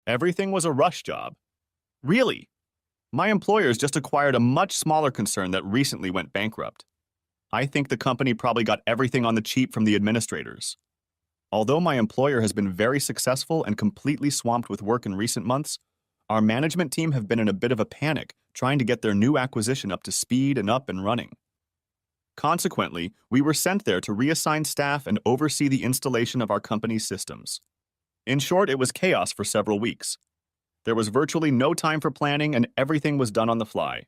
Everything was a rush job. Really? My employers just acquired a much smaller concern that recently went bankrupt. I think the company probably got everything on the cheap from the administrators. Although my employer has been very successful and completely swamped with work in recent months, our management team have been in a bit of a panic trying to get their new acquisition up to speed and up and running. Consequently, we were sent there to reassign staff and oversee the installation of our company's systems. In short, it was chaos for several weeks. There was virtually no time for planning and everything was done on the fly,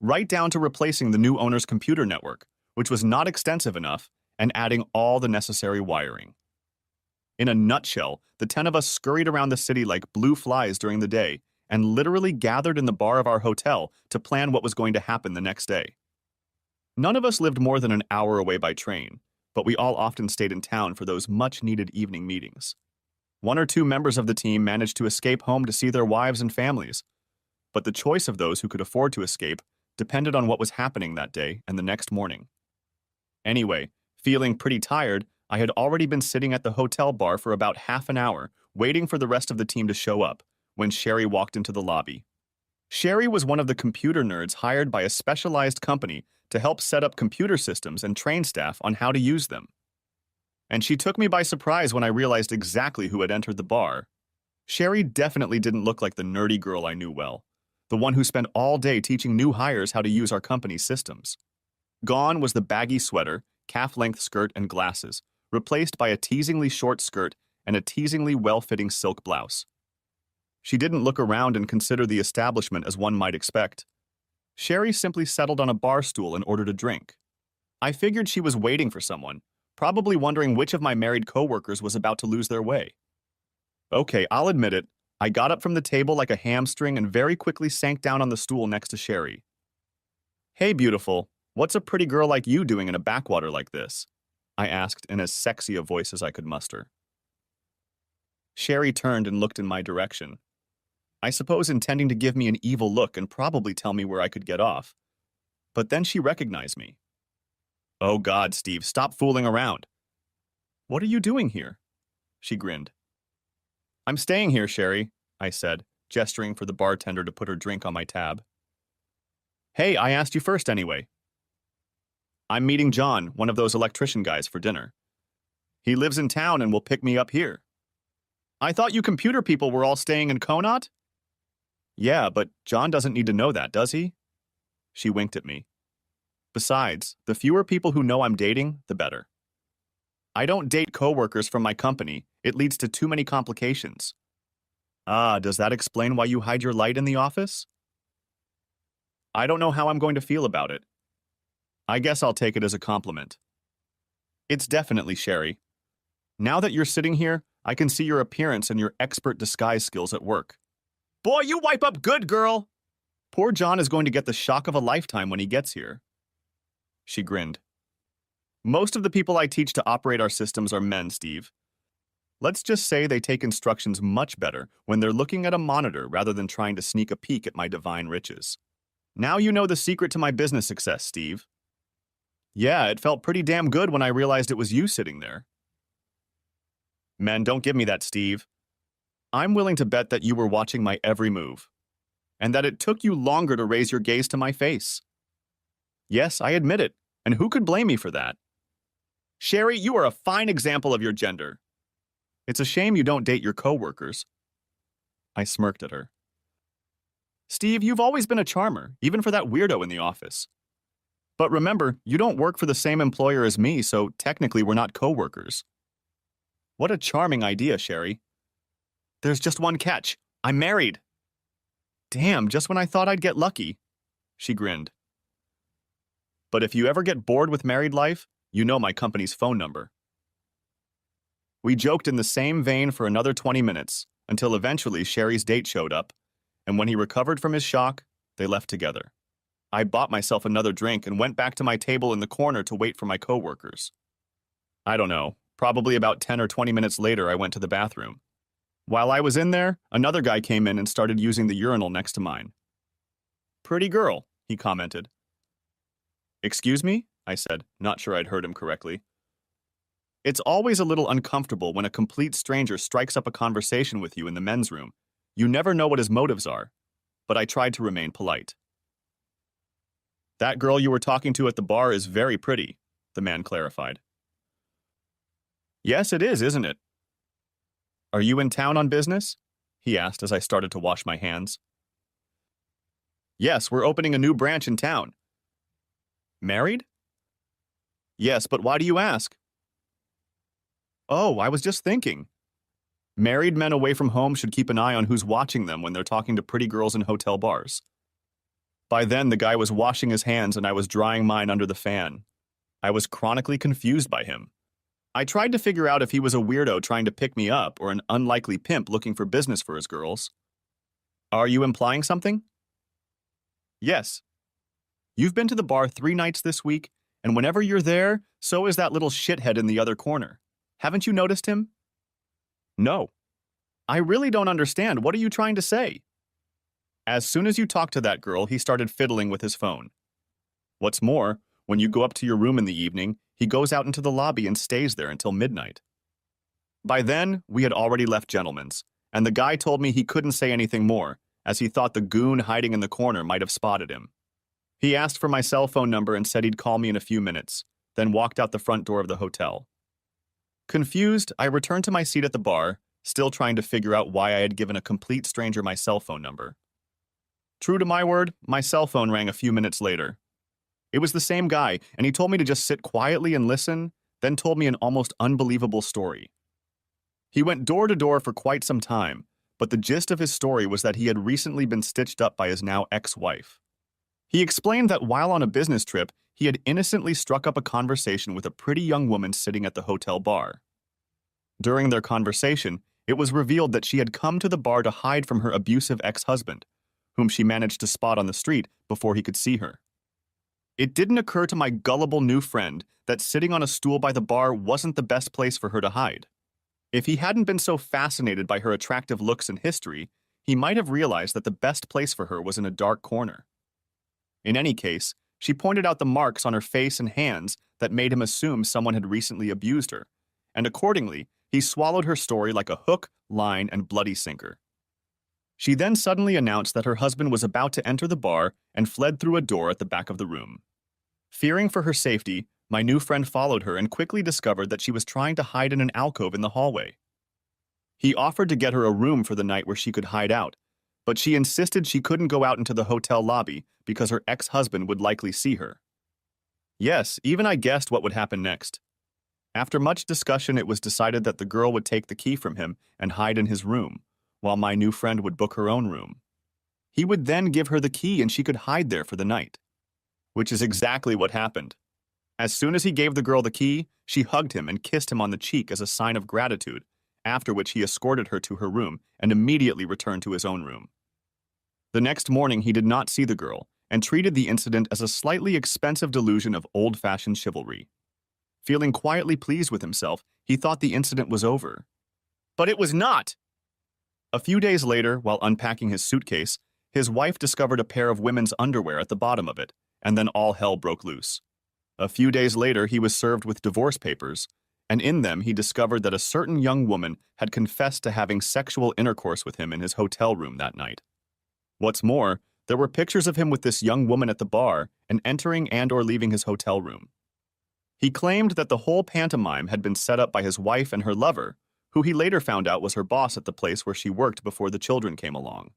right down to replacing the new owner's computer network, which was not extensive enough, and adding all the necessary wiring. In a nutshell, the 10 of us scurried around the city like blue flies during the day and literally gathered in the bar of our hotel to plan what was going to happen the next day. None of us lived more than an hour away by train, but we all often stayed in town for those much-needed evening meetings. One or two members of the team managed to escape home to see their wives and families, but the choice of those who could afford to escape depended on what was happening that day and the next morning. Anyway, feeling pretty tired, I had already been sitting at the hotel bar for about half an hour, waiting for the rest of the team to show up, when Sherry walked into the lobby. Sherry was one of the computer nerds hired by a specialized company to help set up computer systems and train staff on how to use them. And she took me by surprise when I realized exactly who had entered the bar. Sherry definitely didn't look like the nerdy girl I knew well, the one who spent all day teaching new hires how to use our company's systems. Gone was the baggy sweater, calf-length skirt, and glasses, replaced by a teasingly short skirt and a teasingly well-fitting silk blouse. She didn't look around and consider the establishment as one might expect. Sherry simply settled on a bar stool and ordered a drink. I figured she was waiting for someone, probably wondering which of my married coworkers was about to lose their way. Okay, I'll admit it, I got up from the table like a hamstring and very quickly sank down on the stool next to Sherry. "Hey, beautiful, what's a pretty girl like you doing in a backwater like this?" I asked in as sexy a voice as I could muster. Sherry turned and looked in my direction, I suppose intending to give me an evil look and probably tell me where I could get off. But then she recognized me. "Oh God, Steve, stop fooling around." "What are you doing here?" She grinned. "I'm staying here, Sherry," I said, gesturing for the bartender to put her drink on my tab. "Hey, I asked you first anyway." "I'm meeting John, one of those electrician guys, for dinner. He lives in town and will pick me up here." "I thought you computer people were all staying in Conot?" "Yeah, but John doesn't need to know that, does he?" She winked at me. "Besides, the fewer people who know I'm dating, the better. I don't date coworkers from my company. It leads to too many complications." "Ah, does that explain why you hide your light in the office?" "I don't know how I'm going to feel about it. I guess I'll take it as a compliment." "It's definitely Sherry. Now that you're sitting here, I can see your appearance and your expert disguise skills at work." "Boy, you wipe up good, girl!" "Poor John is going to get the shock of a lifetime when he gets here." She grinned. "Most of the people I teach to operate our systems are men, Steve. Let's just say they take instructions much better when they're looking at a monitor rather than trying to sneak a peek at my divine riches. Now you know the secret to my business success, Steve." "Yeah, it felt pretty damn good when I realized it was you sitting there." "Men, don't give me that, Steve. I'm willing to bet that you were watching my every move, and that it took you longer to raise your gaze to my face. Yes, I admit it, and who could blame me for that? Sherry, you are a fine example of your gender. It's a shame you don't date your coworkers." I smirked at her. "Steve, you've always been a charmer, even for that weirdo in the office. But remember, you don't work for the same employer as me, so technically we're not coworkers." "What a charming idea, Sherry." "There's just one catch. I'm married." "Damn, just when I thought I'd get lucky." She grinned. "But if you ever get bored with married life, you know my company's phone number." We joked in the same vein for another 20 minutes, until eventually Sherry's date showed up, and when he recovered from his shock, they left together. I bought myself another drink and went back to my table in the corner to wait for my coworkers. I don't know, probably about 10 or 20 minutes later I went to the bathroom. While I was in there, another guy came in and started using the urinal next to mine. "Pretty girl," he commented. "Excuse me?" I said, not sure I'd heard him correctly. It's always a little uncomfortable when a complete stranger strikes up a conversation with you in the men's room. You never know what his motives are, but I tried to remain polite. That girl you were talking to at the bar is very pretty, the man clarified. Yes, it is, isn't it? Are you in town on business? He asked as I started to wash my hands. Yes, we're opening a new branch in town. Married? Yes, but why do you ask? Oh, I was just thinking. Married men away from home should keep an eye on who's watching them when they're talking to pretty girls in hotel bars. By then, the guy was washing his hands and I was drying mine under the fan. I was chronically confused by him. I tried to figure out if he was a weirdo trying to pick me up or an unlikely pimp looking for business for his girls. Are you implying something? Yes. You've been to the bar 3 nights this week, and whenever you're there, so is that little shithead in the other corner. Haven't you noticed him? No. I really don't understand. What are you trying to say? As soon as you talked to that girl, he started fiddling with his phone. What's more, when you go up to your room in the evening, he goes out into the lobby and stays there until midnight. By then, we had already left Gentleman's, and the guy told me he couldn't say anything more, as he thought the goon hiding in the corner might have spotted him. He asked for my cell phone number and said he'd call me in a few minutes, then walked out the front door of the hotel. Confused, I returned to my seat at the bar, still trying to figure out why I had given a complete stranger my cell phone number. True to my word, my cell phone rang a few minutes later. It was the same guy, and he told me to just sit quietly and listen, then told me an almost unbelievable story. He went door to door for quite some time, but the gist of his story was that he had recently been stitched up by his now ex-wife. He explained that while on a business trip, he had innocently struck up a conversation with a pretty young woman sitting at the hotel bar. During their conversation, it was revealed that she had come to the bar to hide from her abusive ex-husband, whom she managed to spot on the street before he could see her. It didn't occur to my gullible new friend that sitting on a stool by the bar wasn't the best place for her to hide. If he hadn't been so fascinated by her attractive looks and history, he might have realized that the best place for her was in a dark corner. In any case, she pointed out the marks on her face and hands that made him assume someone had recently abused her, and accordingly, he swallowed her story like a hook, line, and bloody sinker. She then suddenly announced that her husband was about to enter the bar and fled through a door at the back of the room. Fearing for her safety, my new friend followed her and quickly discovered that she was trying to hide in an alcove in the hallway. He offered to get her a room for the night where she could hide out, but she insisted she couldn't go out into the hotel lobby because her ex-husband would likely see her. Yes, even I guessed what would happen next. After much discussion, it was decided that the girl would take the key from him and hide in his room, while my new friend would book her own room. He would then give her the key and she could hide there for the night. Which is exactly what happened. As soon as he gave the girl the key, she hugged him and kissed him on the cheek as a sign of gratitude, after which he escorted her to her room and immediately returned to his own room. The next morning, he did not see the girl and treated the incident as a slightly expensive delusion of old-fashioned chivalry. Feeling quietly pleased with himself, he thought the incident was over. But it was not! A few days later, while unpacking his suitcase, his wife discovered a pair of women's underwear at the bottom of it, and then all hell broke loose. A few days later, he was served with divorce papers, and in them he discovered that a certain young woman had confessed to having sexual intercourse with him in his hotel room that night. What's more, there were pictures of him with this young woman at the bar and entering and/or leaving his hotel room. He claimed that the whole pantomime had been set up by his wife and her lover, who he later found out was her boss at the place where she worked before the children came along.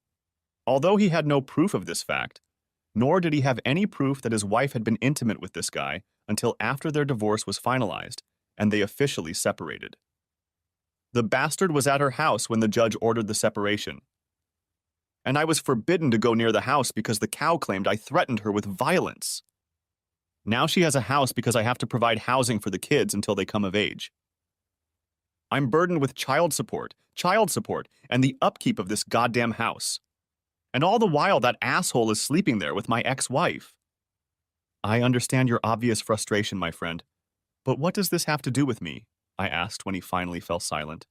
Although he had no proof of this fact, nor did he have any proof that his wife had been intimate with this guy until after their divorce was finalized and they officially separated. The bastard was at her house when the judge ordered the separation. And I was forbidden to go near the house because the cow claimed I threatened her with violence. Now she has a house because I have to provide housing for the kids until they come of age. I'm burdened with child support, and the upkeep of this goddamn house. And all the while that asshole is sleeping there with my ex-wife. I understand your obvious frustration, my friend, but what does this have to do with me? I asked when he finally fell silent.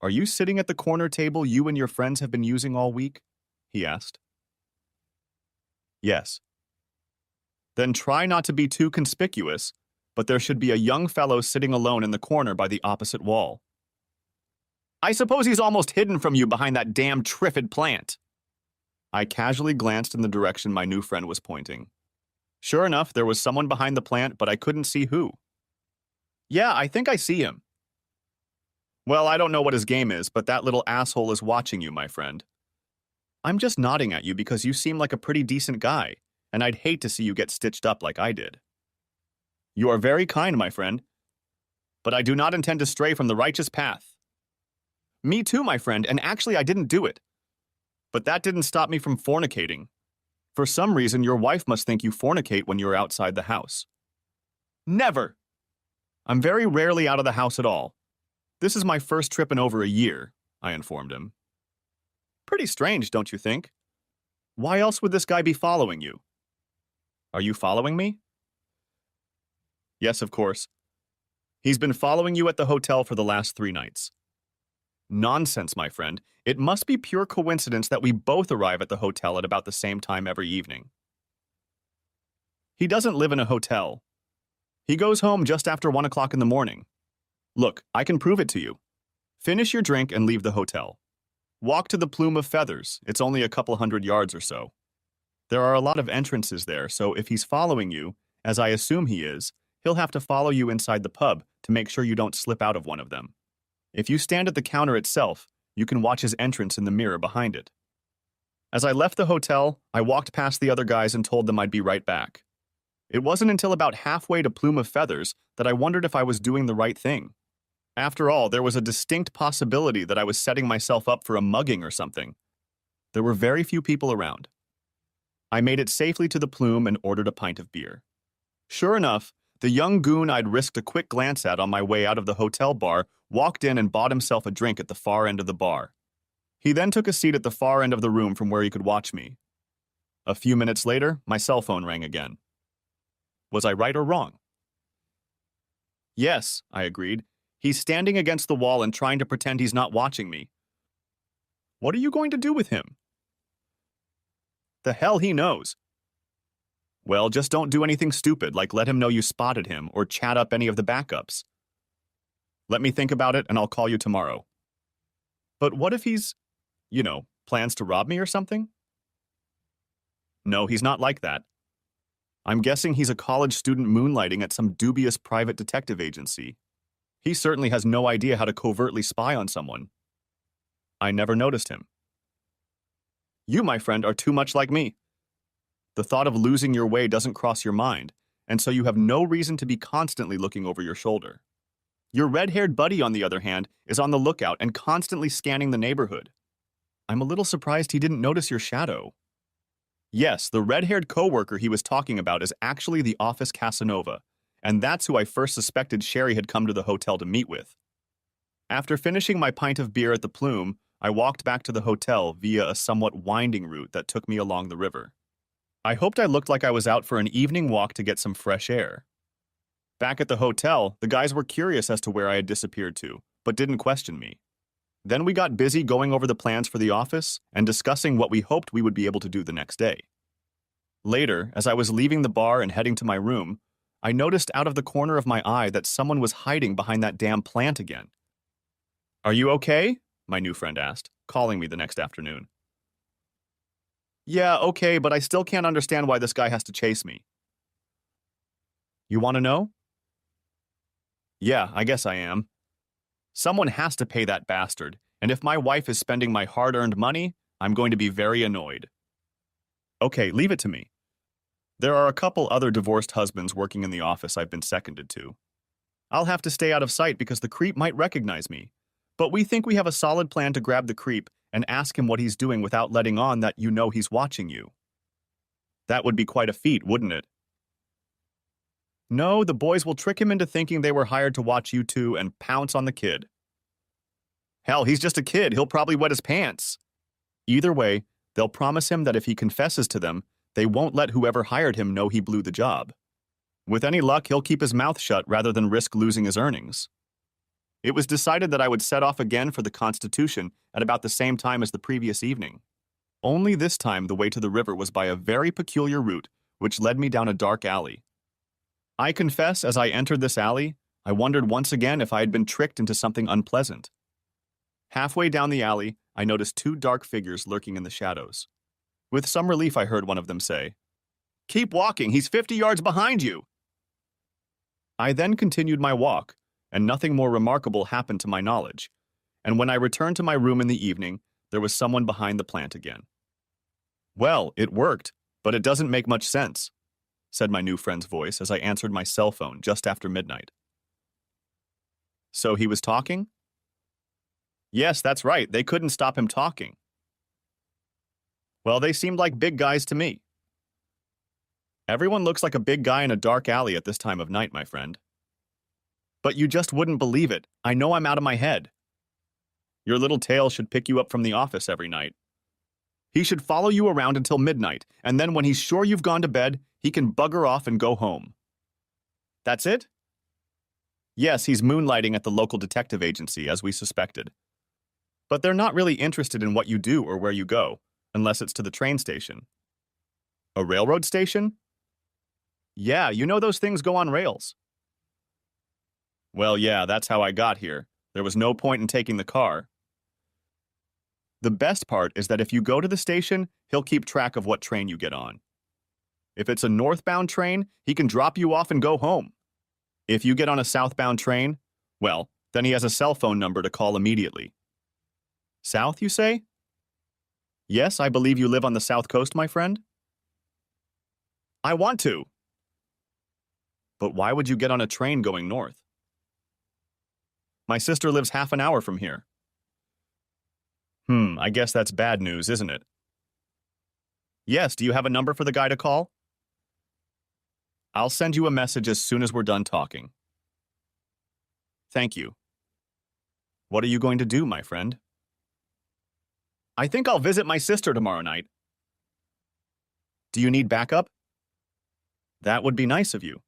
Are you sitting at the corner table you and your friends have been using all week? He asked. Yes. Then try not to be too conspicuous, but there should be a young fellow sitting alone in the corner by the opposite wall. I suppose he's almost hidden from you behind that damn triffid plant. I casually glanced in the direction my new friend was pointing. Sure enough, there was someone behind the plant, but I couldn't see who. Yeah, I think I see him. Well, I don't know what his game is, but that little asshole is watching you, my friend. I'm just nodding at you because you seem like a pretty decent guy, and I'd hate to see you get stitched up like I did. You are very kind, my friend, but I do not intend to stray from the righteous path. Me too, my friend, and actually I didn't do it. But that didn't stop me from fornicating. For some reason, your wife must think you fornicate when you're outside the house. Never! I'm very rarely out of the house at all. This is my first trip in over a year, I informed him. Pretty strange, don't you think? Why else would this guy be following you? Are you following me? Yes, of course. He's been following you at the hotel for the last 3 nights. Nonsense, my friend. It must be pure coincidence that we both arrive at the hotel at about the same time every evening. He doesn't live in a hotel. He goes home just after 1 o'clock in the morning. Look, I can prove it to you. Finish your drink and leave the hotel. Walk to the Plume of Feathers. It's only a couple 100 yards or so. There are a lot of entrances there, so if he's following you, as I assume he is, he'll have to follow you inside the pub to make sure you don't slip out of one of them. If you stand at the counter itself, you can watch his entrance in the mirror behind it. As I left the hotel, I walked past the other guys and told them I'd be right back. It wasn't until about halfway to Plume of Feathers that I wondered if I was doing the right thing. After all, there was a distinct possibility that I was setting myself up for a mugging or something. There were very few people around. I made it safely to the Plume and ordered a pint of beer. Sure enough, the young goon I'd risked a quick glance at on my way out of the hotel bar walked in and bought himself a drink at the far end of the bar. He then took a seat at the far end of the room from where he could watch me. A few minutes later, my cell phone rang again. Was I right or wrong? Yes, I agreed. He's standing against the wall and trying to pretend he's not watching me. What are you going to do with him? The hell he knows. Well, just don't do anything stupid, like let him know you spotted him or chat up any of the backups. Let me think about it and I'll call you tomorrow. But what if he's, plans to rob me or something? No, he's not like that. I'm guessing he's a college student moonlighting at some dubious private detective agency. He certainly has no idea how to covertly spy on someone. I never noticed him. You, my friend, are too much like me. The thought of losing your way doesn't cross your mind, and so you have no reason to be constantly looking over your shoulder. Your red-haired buddy, on the other hand, is on the lookout and constantly scanning the neighborhood. I'm a little surprised he didn't notice your shadow. Yes, the red-haired coworker he was talking about is actually the office Casanova, and that's who I first suspected Sherry had come to the hotel to meet with. After finishing my pint of beer at the Plume, I walked back to the hotel via a somewhat winding route that took me along the river. I hoped I looked like I was out for an evening walk to get some fresh air. Back at the hotel, the guys were curious as to where I had disappeared to, but didn't question me. Then we got busy going over the plans for the office and discussing what we hoped we would be able to do the next day. Later, as I was leaving the bar and heading to my room, I noticed out of the corner of my eye that someone was hiding behind that damn plant again. Are you okay? My new friend asked, calling me the next afternoon. Yeah, okay, but I still can't understand why this guy has to chase me. You want to know? Yeah, I guess I am. Someone has to pay that bastard, and if my wife is spending my hard-earned money, I'm going to be very annoyed. Okay, leave it to me. There are a couple other divorced husbands working in the office I've been seconded to. I'll have to stay out of sight because the creep might recognize me, but we think we have a solid plan to grab the creep and ask him what he's doing without letting on that you know he's watching you. That would be quite a feat, wouldn't it? No, the boys will trick him into thinking they were hired to watch you two and pounce on the kid. Hell, he's just a kid. He'll probably wet his pants. Either way, they'll promise him that if he confesses to them, they won't let whoever hired him know he blew the job. With any luck, he'll keep his mouth shut rather than risk losing his earnings. It was decided that I would set off again for the Constitution at about the same time as the previous evening. Only this time the way to the river was by a very peculiar route, which led me down a dark alley. I confess, as I entered this alley, I wondered once again if I had been tricked into something unpleasant. Halfway down the alley, I noticed two dark figures lurking in the shadows. With some relief, I heard one of them say, "Keep walking, he's 50 yards behind you." I then continued my walk, and nothing more remarkable happened to my knowledge. And when I returned to my room in the evening, there was someone behind the plant again. "Well, it worked, but it doesn't make much sense," said my new friend's voice as I answered my cell phone just after midnight. "So he was talking?" "Yes, that's right. They couldn't stop him talking." "Well, they seemed like big guys to me." "Everyone looks like a big guy in a dark alley at this time of night, my friend." "But you just wouldn't believe it. I know I'm out of my head." "Your little tail should pick you up from the office every night. He should follow you around until midnight, and then when he's sure you've gone to bed, he can bugger off and go home." "That's it?" "Yes, he's moonlighting at the local detective agency, as we suspected. But they're not really interested in what you do or where you go, unless it's to the train station." "A railroad station?" "Yeah, you know those things go on rails." "Well, yeah, that's how I got here. There was no point in taking the car." "The best part is that if you go to the station, he'll keep track of what train you get on. If it's a northbound train, he can drop you off and go home. If you get on a southbound train, well, then he has a cell phone number to call immediately." "South, you say?" "Yes, I believe you live on the South Coast, my friend." "I want to." "But why would you get on a train going north?" "My sister lives half an hour from here." I guess that's bad news, isn't it?" "Yes, do you have a number for the guy to call?" "I'll send you a message as soon as we're done talking." "Thank you." "What are you going to do, my friend?" "I think I'll visit my sister tomorrow night." "Do you need backup?" "That would be nice of you.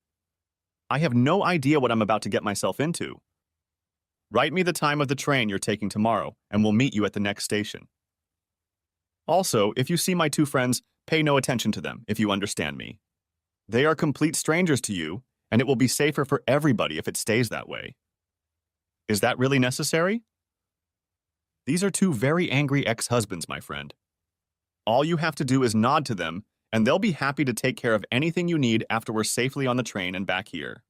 I have no idea what I'm about to get myself into." "Write me the time of the train you're taking tomorrow, and we'll meet you at the next station." "Also, if you see my two friends, pay no attention to them, if you understand me. They are complete strangers to you, and it will be safer for everybody if it stays that way." "Is that really necessary?" "These are two very angry ex-husbands, my friend. All you have to do is nod to them, and they'll be happy to take care of anything you need after we're safely on the train and back here."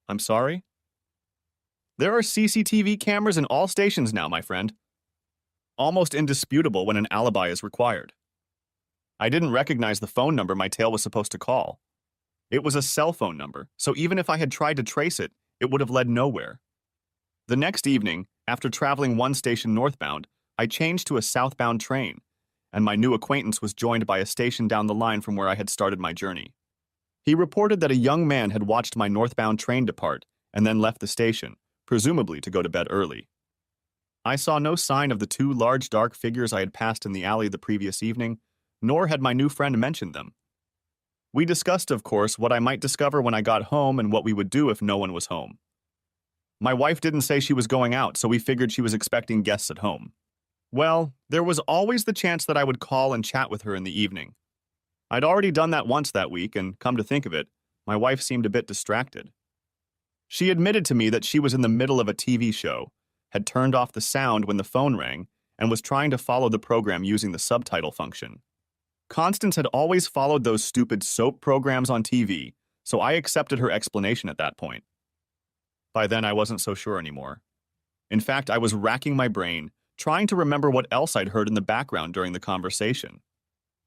"I'm sorry?" "There are CCTV cameras in all stations now, my friend. Almost indisputable when an alibi is required. I didn't recognize the phone number my tail was supposed to call. It was a cell phone number, so even if I had tried to trace it, it would have led nowhere. The next evening, after traveling one station northbound, I changed to a southbound train, and my new acquaintance was joined by a station down the line from where I had started my journey. He reported that a young man had watched my northbound train depart and then left the station, presumably to go to bed early. I saw no sign of the two large dark figures I had passed in the alley the previous evening, nor had my new friend mentioned them. We discussed, of course, what I might discover when I got home and what we would do if no one was home. My wife didn't say she was going out, so we figured she was expecting guests at home. Well, there was always the chance that I would call and chat with her in the evening. I'd already done that once that week, and come to think of it, my wife seemed a bit distracted. She admitted to me that she was in the middle of a TV show, had turned off the sound when the phone rang, and was trying to follow the program using the subtitle function. Constance had always followed those stupid soap programs on TV, so I accepted her explanation at that point. By then, I wasn't so sure anymore. In fact, I was racking my brain, trying to remember what else I'd heard in the background during the conversation.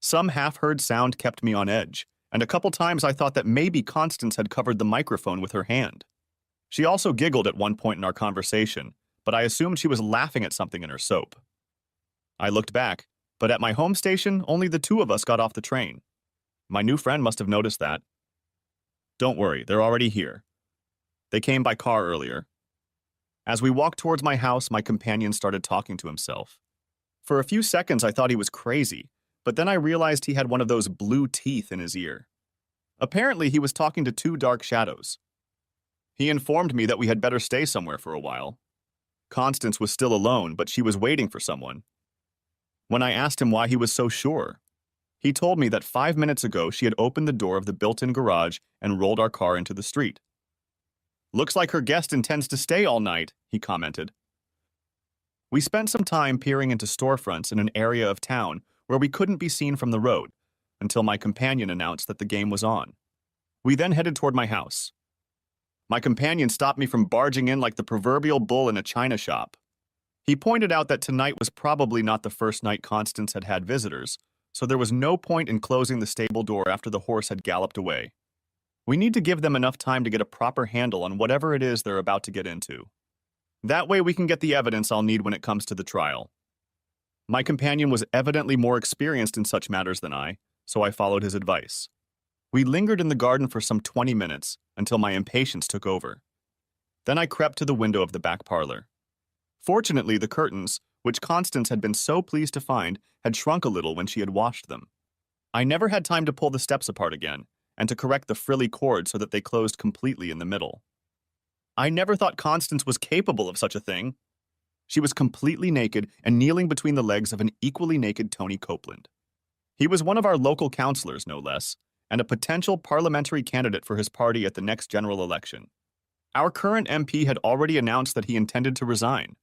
Some half-heard sound kept me on edge, and a couple times I thought that maybe Constance had covered the microphone with her hand. She also giggled at one point in our conversation, but I assumed she was laughing at something in her soap. I looked back, but at my home station, only the two of us got off the train. My new friend must have noticed that. "Don't worry, they're already here. They came by car earlier." As we walked towards my house, my companion started talking to himself. For a few seconds, I thought he was crazy, but then I realized he had one of those blue teeth in his ear. Apparently, he was talking to two dark shadows. He informed me that we had better stay somewhere for a while. Constance was still alone, but she was waiting for someone. When I asked him why he was so sure, he told me that 5 minutes ago she had opened the door of the built-in garage and rolled our car into the street. "Looks like her guest intends to stay all night," he commented. We spent some time peering into storefronts in an area of town where we couldn't be seen from the road until my companion announced that the game was on. We then headed toward my house. My companion stopped me from barging in like the proverbial bull in a china shop. He pointed out that tonight was probably not the first night Constance had had visitors, so there was no point in closing the stable door after the horse had galloped away. We need to give them enough time to get a proper handle on whatever it is they're about to get into. That way we can get the evidence I'll need when it comes to the trial. My companion was evidently more experienced in such matters than I, so I followed his advice. We lingered in the garden for some 20 minutes until my impatience took over. Then I crept to the window of the back parlor. Fortunately, the curtains, which Constance had been so pleased to find, had shrunk a little when she had washed them. I never had time to pull the steps apart again, and to correct the frilly cord so that they closed completely in the middle. I never thought Constance was capable of such a thing. She was completely naked and kneeling between the legs of an equally naked Tony Copeland. He was one of our local councillors, no less, and a potential parliamentary candidate for his party at the next general election. Our current MP had already announced that he intended to resign.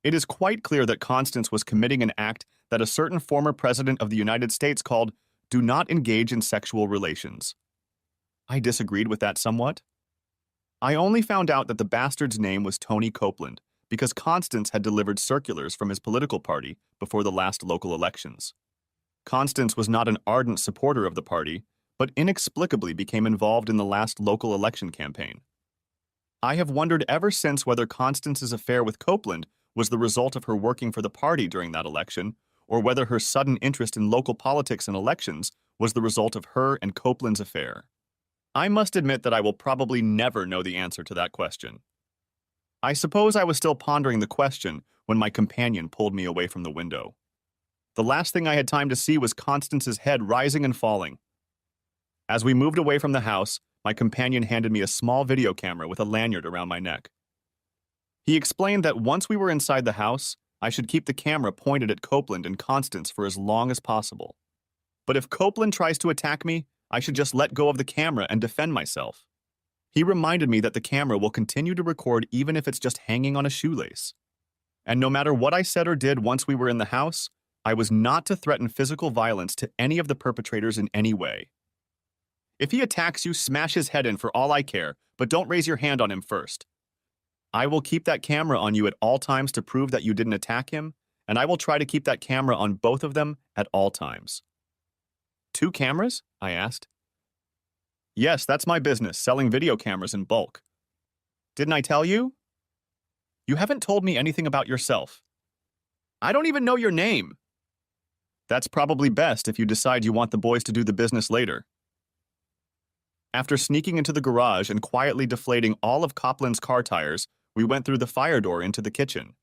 It is quite clear that Constance was committing an act that a certain former president of the United States called "do not engage in sexual relations." I disagreed with that somewhat. I only found out that the bastard's name was Tony Copeland because Constance had delivered circulars from his political party before the last local elections. Constance was not an ardent supporter of the party, but inexplicably became involved in the last local election campaign. I have wondered ever since whether Constance's affair with Copeland was the result of her working for the party during that election, or whether her sudden interest in local politics and elections was the result of her and Copeland's affair. I must admit that I will probably never know the answer to that question. I suppose I was still pondering the question when my companion pulled me away from the window. The last thing I had time to see was Constance's head rising and falling. As we moved away from the house, my companion handed me a small video camera with a lanyard around my neck. He explained that once we were inside the house, I should keep the camera pointed at Copeland and Constance for as long as possible. But if Copeland tries to attack me, I should just let go of the camera and defend myself. He reminded me that the camera will continue to record even if it's just hanging on a shoelace. And no matter what I said or did once we were in the house, I was not to threaten physical violence to any of the perpetrators in any way. If he attacks you, smash his head in for all I care, but don't raise your hand on him first. I will keep that camera on you at all times to prove that you didn't attack him, and I will try to keep that camera on both of them at all times. 2 cameras? I asked. Yes, that's my business, selling video cameras in bulk. Didn't I tell you? You haven't told me anything about yourself. I don't even know your name. That's probably best if you decide you want the boys to do the business later. After sneaking into the garage and quietly deflating all of Copeland's car tires, we went through the fire door into the kitchen.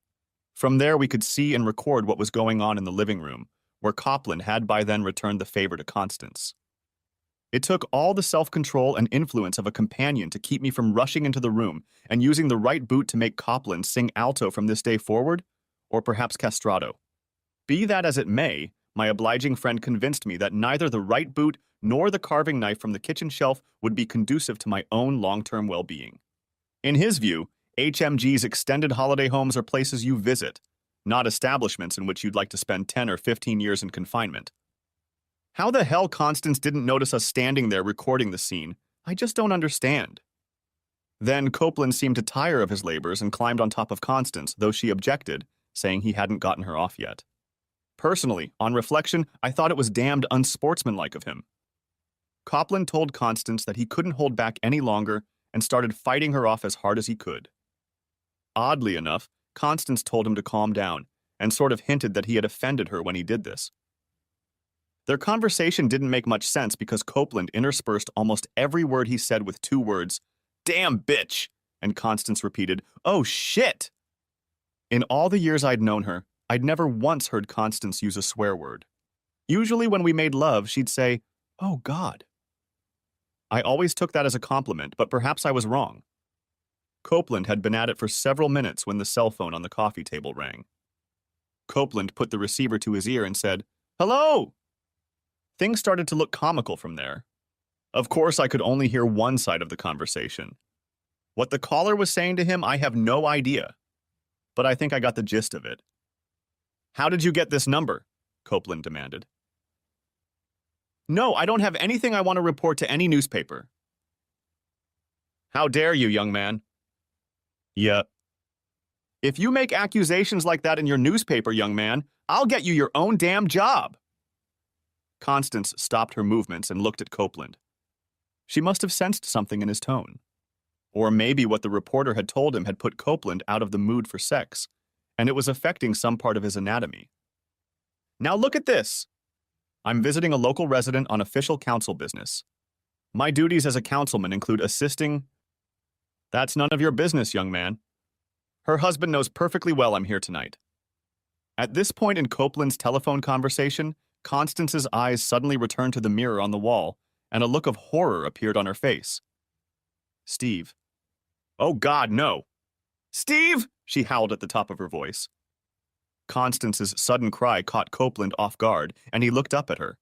From there, we could see and record what was going on in the living room, where Copeland had by then returned the favor to Constance. It took all the self-control and influence of a companion to keep me from rushing into the room and using the right boot to make Copeland sing alto from this day forward, or perhaps castrato. Be that as it may, my obliging friend convinced me that neither the right boot nor the carving knife from the kitchen shelf would be conducive to my own long-term well-being. In his view, HMG's extended holiday homes are places you visit, not establishments in which you'd like to spend 10 or 15 years in confinement. How the hell Constance didn't notice us standing there recording the scene, I just don't understand. Then Copeland seemed to tire of his labors and climbed on top of Constance, though she objected, saying he hadn't gotten her off yet. Personally, on reflection, I thought it was damned unsportsmanlike of him. Copeland told Constance that he couldn't hold back any longer and started fighting her off as hard as he could. Oddly enough, Constance told him to calm down and sort of hinted that he had offended her when he did this. Their conversation didn't make much sense because Copeland interspersed almost every word he said with 2 words, "Damn bitch," and Constance repeated, "Oh shit." In all the years I'd known her, I'd never once heard Constance use a swear word. Usually when we made love, she'd say, "Oh God." I always took that as a compliment, but perhaps I was wrong. Copeland had been at it for several minutes when the cell phone on the coffee table rang. Copeland put the receiver to his ear and said, "Hello!" Things started to look comical from there. Of course, I could only hear one side of the conversation. What the caller was saying to him, I have no idea. but I think I got the gist of it. How did you get this number? Copeland demanded. No, I don't have anything I want to report to any newspaper. How dare you, young man? Yeah. If you make accusations like that in your newspaper, young man, I'll get you your own damn job. Constance stopped her movements and looked at Copeland. She must have sensed something in his tone. Or maybe what the reporter had told him had put Copeland out of the mood for sex, and it was affecting some part of his anatomy. Now look at this. I'm visiting a local resident on official council business. My duties as a councilman include assisting... That's none of your business, young man. Her husband knows perfectly well I'm here tonight. At this point in Copeland's telephone conversation, Constance's eyes suddenly returned to the mirror on the wall, and a look of horror appeared on her face. Steve. Oh God, no. Steve! She howled at the top of her voice. Constance's sudden cry caught Copeland off guard, and he looked up at her.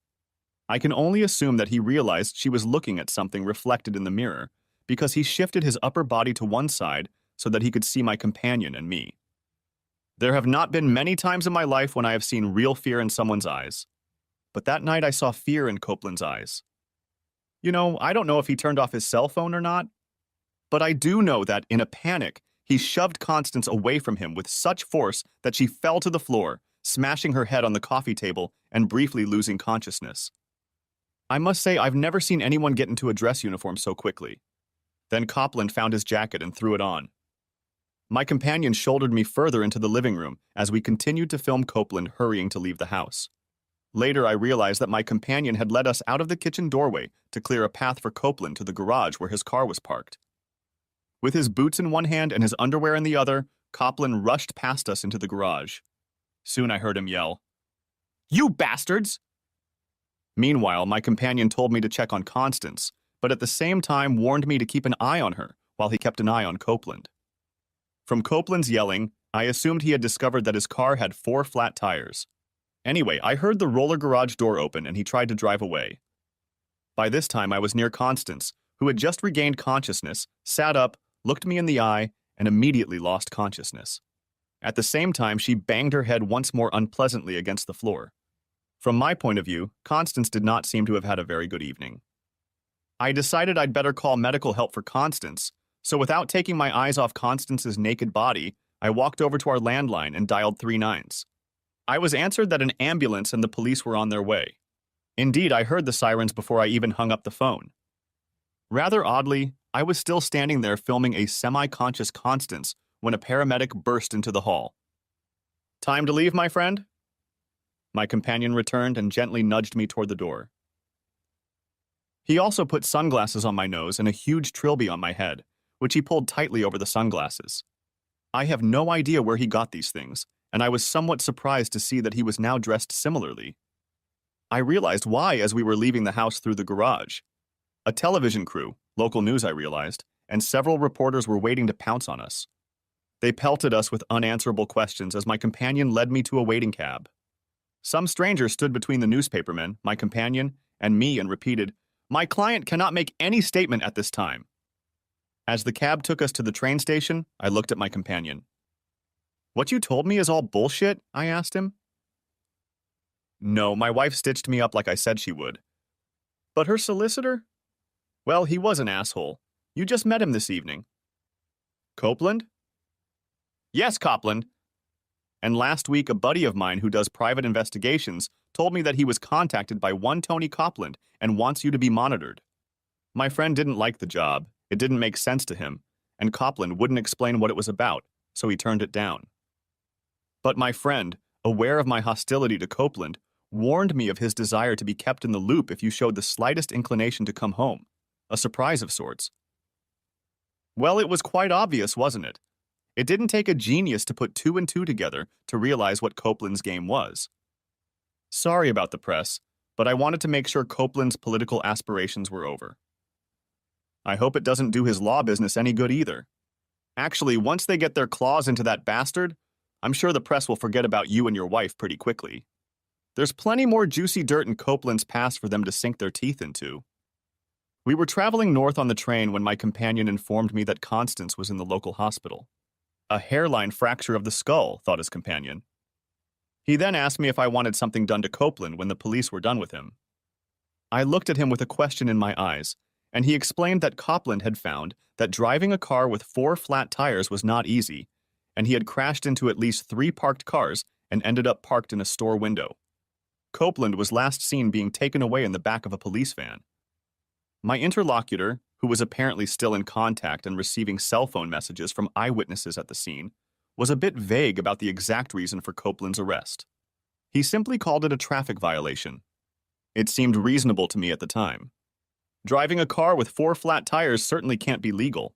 I can only assume that he realized she was looking at something reflected in the mirror, because he shifted his upper body to one side so that he could see my companion and me. There have not been many times in my life when I have seen real fear in someone's eyes. But that night I saw fear in Copeland's eyes. You know, I don't know if he turned off his cell phone or not, but I do know that, in a panic, he shoved Constance away from him with such force that she fell to the floor, smashing her head on the coffee table and briefly losing consciousness. I must say I've never seen anyone get into a dress uniform so quickly. Then Copeland found his jacket and threw it on. My companion shouldered me further into the living room as we continued to film Copeland hurrying to leave the house. Later, I realized that my companion had led us out of the kitchen doorway to clear a path for Copeland to the garage where his car was parked. With his boots in one hand and his underwear in the other, Copeland rushed past us into the garage. Soon I heard him yell, "You bastards!" Meanwhile, my companion told me to check on Constance, but at the same time warned me to keep an eye on her while he kept an eye on Copeland. From Copeland's yelling, I assumed he had discovered that his car had 4 flat tires. Anyway, I heard the roller garage door open and he tried to drive away. By this time, I was near Constance, who had just regained consciousness, sat up, looked me in the eye, and immediately lost consciousness. At the same time, she banged her head once more unpleasantly against the floor. From my point of view, Constance did not seem to have had a very good evening. I decided I'd better call medical help for Constance, so without taking my eyes off Constance's naked body, I walked over to our landline and dialed 3 9s. I was answered that an ambulance and the police were on their way. Indeed, I heard the sirens before I even hung up the phone. Rather oddly, I was still standing there filming a semi-conscious Constance when a paramedic burst into the hall. "Time to leave, my friend?" My companion returned and gently nudged me toward the door. He also put sunglasses on my nose and a huge trilby on my head, which he pulled tightly over the sunglasses. I have no idea where he got these things, and I was somewhat surprised to see that he was now dressed similarly. I realized why as we were leaving the house through the garage. A television crew, local news I realized, and several reporters were waiting to pounce on us. They pelted us with unanswerable questions as my companion led me to a waiting cab. Some stranger stood between the newspapermen, my companion, and me and repeated, "My client cannot make any statement at this time." As the cab took us to the train station, I looked at my companion. "What you told me is all bullshit?" I asked him. "No, my wife stitched me up like I said she would." "But her solicitor?" "Well, he was an asshole. You just met him this evening." "Copeland?" "Yes, Copeland. And last week, a buddy of mine who does private investigations told me that he was contacted by one Tony Copeland and wants you to be monitored. My friend didn't like the job, it didn't make sense to him, and Copeland wouldn't explain what it was about, so he turned it down. But my friend, aware of my hostility to Copeland, warned me of his desire to be kept in the loop if you showed the slightest inclination to come home, a surprise of sorts. Well, it was quite obvious, wasn't it? It didn't take a genius to put 2 and 2 together to realize what Copeland's game was. Sorry about the press, but I wanted to make sure Copeland's political aspirations were over. I hope it doesn't do his law business any good either. Actually, once they get their claws into that bastard, I'm sure the press will forget about you and your wife pretty quickly. There's plenty more juicy dirt in Copeland's past for them to sink their teeth into. We were traveling north on the train when my companion informed me that Constance was in the local hospital. A hairline fracture of the skull, thought his companion. He then asked me if I wanted something done to Copeland when the police were done with him. I looked at him with a question in my eyes, and he explained that Copeland had found that driving a car with 4 flat tires was not easy, and he had crashed into at least 3 parked cars and ended up parked in a store window. Copeland was last seen being taken away in the back of a police van. My interlocutor, who was apparently still in contact and receiving cell phone messages from eyewitnesses at the scene, was a bit vague about the exact reason for Copeland's arrest. He simply called it a traffic violation. It seemed reasonable to me at the time. Driving a car with 4 flat tires certainly can't be legal.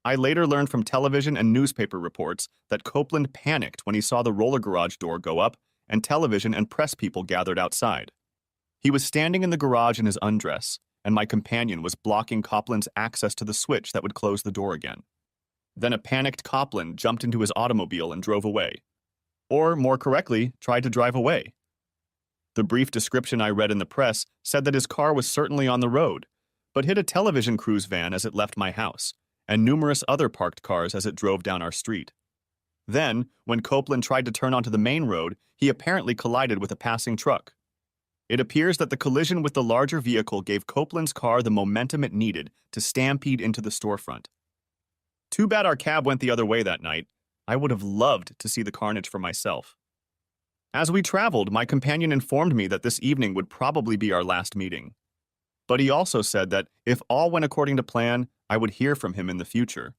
I later learned from television and newspaper reports that Copeland panicked when he saw the roller garage door go up and television and press people gathered outside. He was standing in the garage in his undress, and my companion was blocking Copeland's access to the switch that would close the door again. Then a panicked Copeland jumped into his automobile and drove away. Or, more correctly, tried to drive away. The brief description I read in the press said that his car was certainly on the road, but hit a television crew's van as it left my house, and numerous other parked cars as it drove down our street. Then, when Copeland tried to turn onto the main road, he apparently collided with a passing truck. It appears that the collision with the larger vehicle gave Copeland's car the momentum it needed to stampede into the storefront. Too bad our cab went the other way that night. I would have loved to see the carnage for myself. As we traveled, my companion informed me that this evening would probably be our last meeting. But he also said that if all went according to plan, I would hear from him in the future.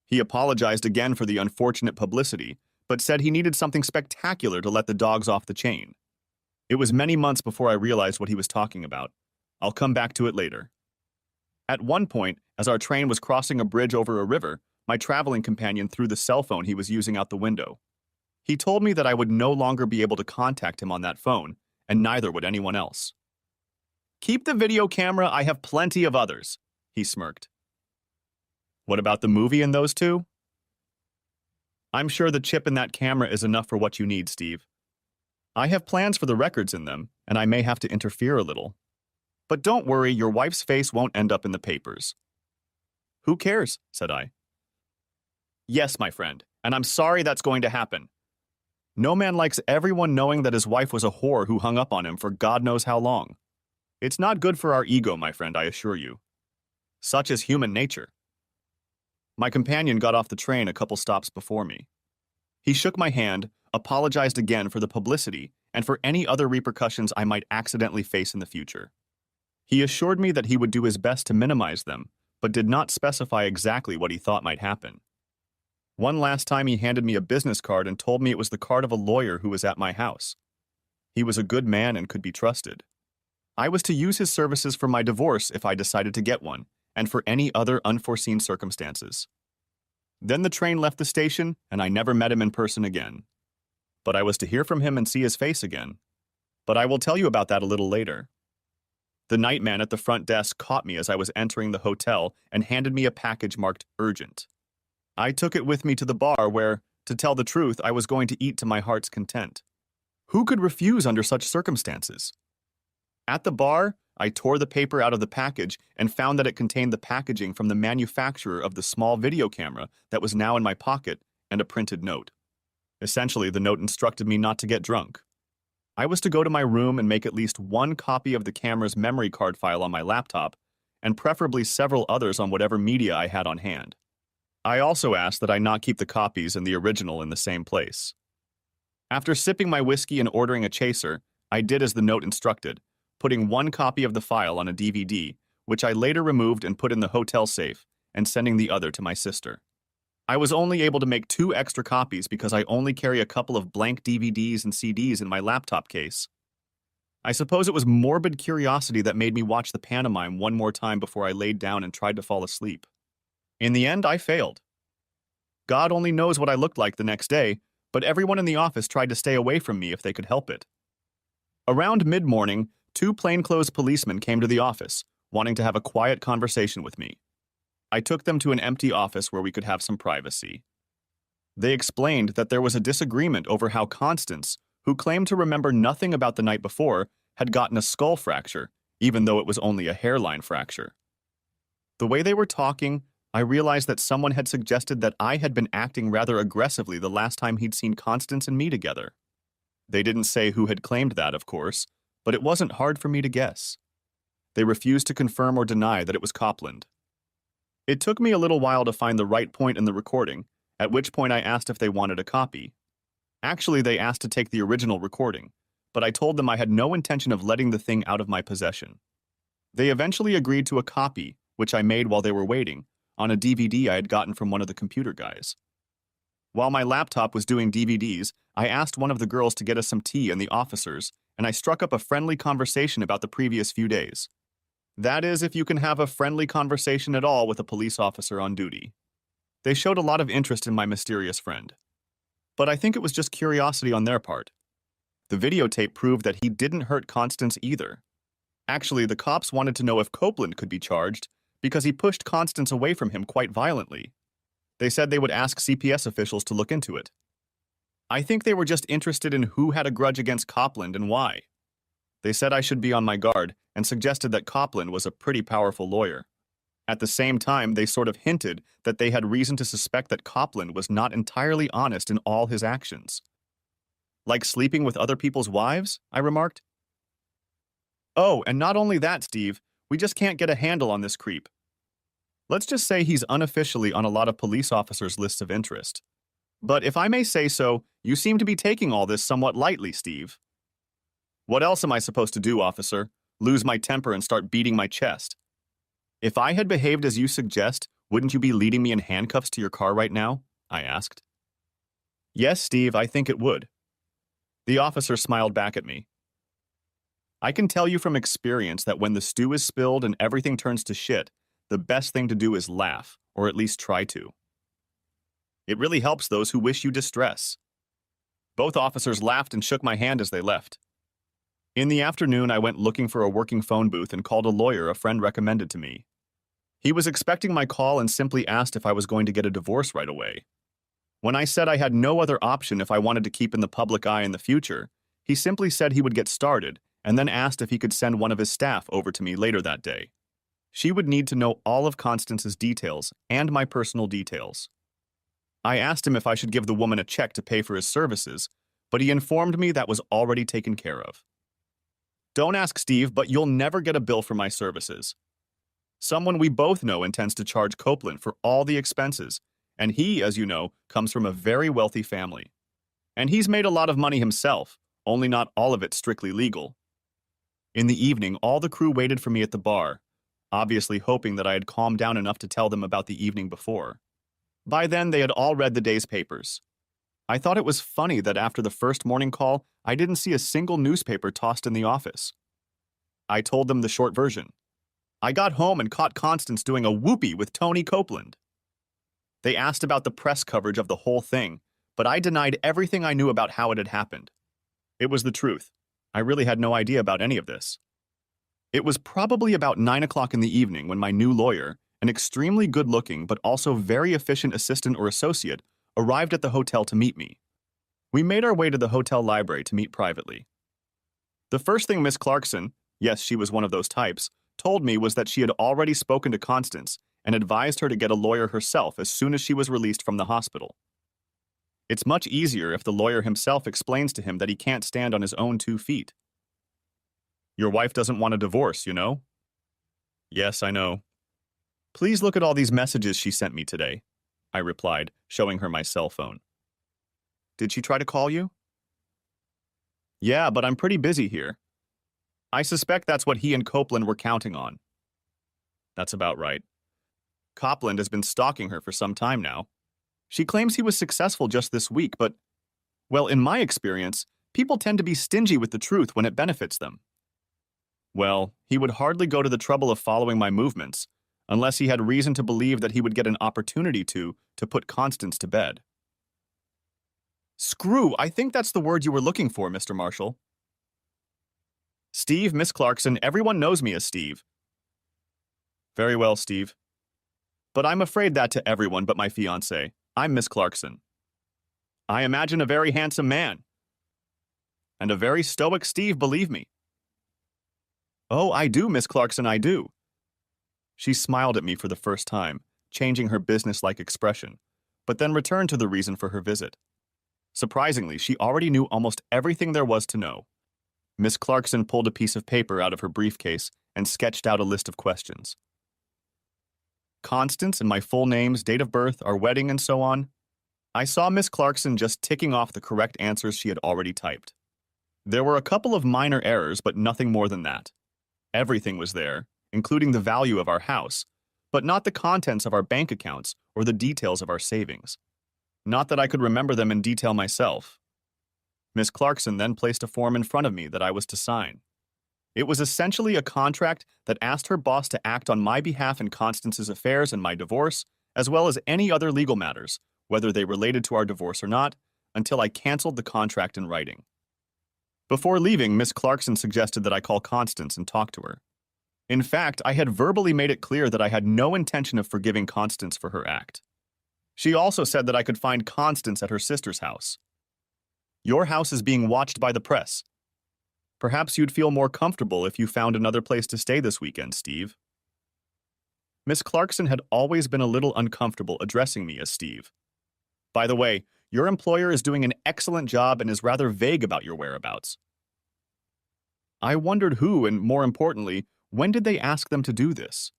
He apologized again for the unfortunate publicity, but said he needed something spectacular to let the dogs off the chain. It was many months before I realized what he was talking about. I'll come back to it later. At one point, as our train was crossing a bridge over a river, my traveling companion threw the cell phone he was using out the window. He told me that I would no longer be able to contact him on that phone, and neither would anyone else. "Keep the video camera, I have plenty of others," he smirked. "What about the movie and those two?" "I'm sure the chip in that camera is enough for what you need, Steve. I have plans for the records in them, and I may have to interfere a little. But don't worry, your wife's face won't end up in the papers." "Who cares?" said I. "Yes, my friend, and I'm sorry that's going to happen. No man likes everyone knowing that his wife was a whore who hung up on him for God knows how long. It's not good for our ego, my friend, I assure you. Such is human nature." My companion got off the train a couple stops before me. He shook my hand, apologized again for the publicity and for any other repercussions I might accidentally face in the future. He assured me that he would do his best to minimize them, but did not specify exactly what he thought might happen. One last time he handed me a business card and told me it was the card of a lawyer who was at my house. He was a good man and could be trusted. I was to use his services for my divorce if I decided to get one, and for any other unforeseen circumstances. Then the train left the station, and I never met him in person again. But I was to hear from him and see his face again. But I will tell you about that a little later. The nightman at the front desk caught me as I was entering the hotel and handed me a package marked urgent. I took it with me to the bar where, to tell the truth, I was going to eat to my heart's content. Who could refuse under such circumstances? At the bar, I tore the paper out of the package and found that it contained the packaging from the manufacturer of the small video camera that was now in my pocket and a printed note. Essentially, the note instructed me not to get drunk. I was to go to my room and make at least one copy of the camera's memory card file on my laptop, and preferably several others on whatever media I had on hand. I also asked that I not keep the copies and the original in the same place. After sipping my whiskey and ordering a chaser, I did as the note instructed, putting one copy of the file on a DVD, which I later removed and put in the hotel safe, and sending the other to my sister. I was only able to make 2 extra copies because I only carry a couple of blank DVDs and CDs in my laptop case. I suppose it was morbid curiosity that made me watch the pantomime one more time before I laid down and tried to fall asleep. In the end, I failed. God only knows what I looked like the next day, but everyone in the office tried to stay away from me if they could help it. Around mid-morning, 2 plainclothes policemen came to the office, wanting to have a quiet conversation with me. I took them to an empty office where we could have some privacy. They explained that there was a disagreement over how Constance, who claimed to remember nothing about the night before, had gotten a skull fracture, even though it was only a hairline fracture. The way they were talking, I realized that someone had suggested that I had been acting rather aggressively the last time he'd seen Constance and me together. They didn't say who had claimed that, of course, but it wasn't hard for me to guess. They refused to confirm or deny that it was Copland. It took me a little while to find the right point in the recording, at which point I asked if they wanted a copy. Actually, they asked to take the original recording, but I told them I had no intention of letting the thing out of my possession. They eventually agreed to a copy, which I made while they were waiting, on a DVD I had gotten from one of the computer guys. While my laptop was doing DVDs, I asked one of the girls to get us some tea and the officers, and I struck up a friendly conversation about the previous few days. That is, if you can have a friendly conversation at all with a police officer on duty. They showed a lot of interest in my mysterious friend. But I think it was just curiosity on their part. The videotape proved that he didn't hurt Constance either. Actually, the cops wanted to know if Copeland could be charged because he pushed Constance away from him quite violently. They said they would ask CPS officials to look into it. I think they were just interested in who had a grudge against Copland and why. They said I should be on my guard and suggested that Copland was a pretty powerful lawyer. At the same time, they sort of hinted that they had reason to suspect that Copland was not entirely honest in all his actions. Like sleeping with other people's wives? I remarked. Oh, and not only that, Steve, we just can't get a handle on this creep. Let's just say he's unofficially on a lot of police officers' lists of interest. But if I may say so, you seem to be taking all this somewhat lightly, Steve. What else am I supposed to do, officer? Lose my temper and start beating my chest? If I had behaved as you suggest, wouldn't you be leading me in handcuffs to your car right now? I asked. Yes, Steve, I think it would. The officer smiled back at me. I can tell you from experience that when the stew is spilled and everything turns to shit, the best thing to do is laugh, or at least try to. It really helps those who wish you distress. Both officers laughed and shook my hand as they left. In the afternoon, I went looking for a working phone booth and called a lawyer a friend recommended to me. He was expecting my call and simply asked if I was going to get a divorce right away. When I said I had no other option if I wanted to keep in the public eye in the future, he simply said he would get started and then asked if he could send one of his staff over to me later that day. She would need to know all of Constance's details and my personal details. I asked him if I should give the woman a check to pay for his services, but he informed me that was already taken care of. Don't ask Steve, but you'll never get a bill for my services. Someone we both know intends to charge Copeland for all the expenses, and he, as you know, comes from a very wealthy family. And he's made a lot of money himself, only not all of it strictly legal. In the evening, all the crew waited for me at the bar, obviously hoping that I had calmed down enough to tell them about the evening before. By then, they had all read the day's papers. I thought it was funny that after the first morning call, I didn't see a single newspaper tossed in the office. I told them the short version. I got home and caught Constance doing a whoopee with Tony Copeland. They asked about the press coverage of the whole thing, but I denied everything I knew about how it had happened. It was the truth. I really had no idea about any of this. It was probably about 9 o'clock in the evening when my new lawyer, an extremely good-looking but also very efficient assistant or associate, arrived at the hotel to meet me. We made our way to the hotel library to meet privately. The first thing Miss Clarkson, yes, she was one of those types, told me was that she had already spoken to Constance and advised her to get a lawyer herself as soon as she was released from the hospital. It's much easier if the lawyer himself explains to him that he can't stand on his own 2 feet. Your wife doesn't want a divorce, you know? Yes, I know. Please look at all these messages she sent me today, I replied, showing her my cell phone. Did she try to call you? Yeah, but I'm pretty busy here. I suspect that's what he and Copeland were counting on. That's about right. Copeland has been stalking her for some time now. She claims he was successful just this week, but, well, in my experience, people tend to be stingy with the truth when it benefits them. Well, he would hardly go to the trouble of following my movements, unless he had reason to believe that he would get an opportunity to put Constance to bed. Screw, I think that's the word you were looking for, Mr. Marshall. Steve, Miss Clarkson, everyone knows me as Steve. Very well, Steve. But I'm afraid that to everyone but my fiancée. I'm Miss Clarkson. I imagine a very handsome man. And a very stoic Steve, believe me. Oh, I do, Miss Clarkson, I do. She smiled at me for the first time, changing her business-like expression, but then returned to the reason for her visit. Surprisingly, she already knew almost everything there was to know. Miss Clarkson pulled a piece of paper out of her briefcase and sketched out a list of questions. Constance and my full names, date of birth, our wedding, and so on. I saw Miss Clarkson just ticking off the correct answers she had already typed. There were a couple of minor errors, but nothing more than that. Everything was there, including the value of our house, but not the contents of our bank accounts or the details of our savings. Not that I could remember them in detail myself. Miss Clarkson then placed a form in front of me that I was to sign. It was essentially a contract that asked her boss to act on my behalf in Constance's affairs and my divorce, as well as any other legal matters, whether they related to our divorce or not, until I canceled the contract in writing. Before leaving, Miss Clarkson suggested that I call Constance and talk to her. In fact, I had verbally made it clear that I had no intention of forgiving Constance for her act. She also said that I could find Constance at her sister's house. Your house is being watched by the press. Perhaps you'd feel more comfortable if you found another place to stay this weekend, Steve. Miss Clarkson had always been a little uncomfortable addressing me as Steve. By the way, your employer is doing an excellent job and is rather vague about your whereabouts. I wondered who, and more importantly, when did they ask them to do this?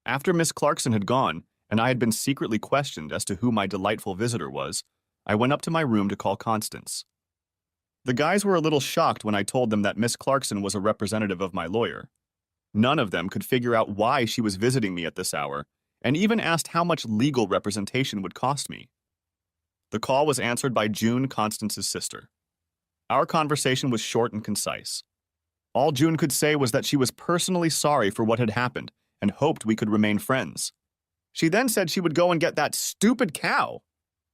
After Miss Clarkson had gone, and I had been secretly questioned as to who my delightful visitor was, I went up to my room to call Constance. The guys were a little shocked when I told them that Miss Clarkson was a representative of my lawyer. None of them could figure out why she was visiting me at this hour, and even asked how much legal representation would cost me. The call was answered by June, Constance's sister. Our conversation was short and concise. All June could say was that she was personally sorry for what had happened and hoped we could remain friends. She then said she would go and get that stupid cow.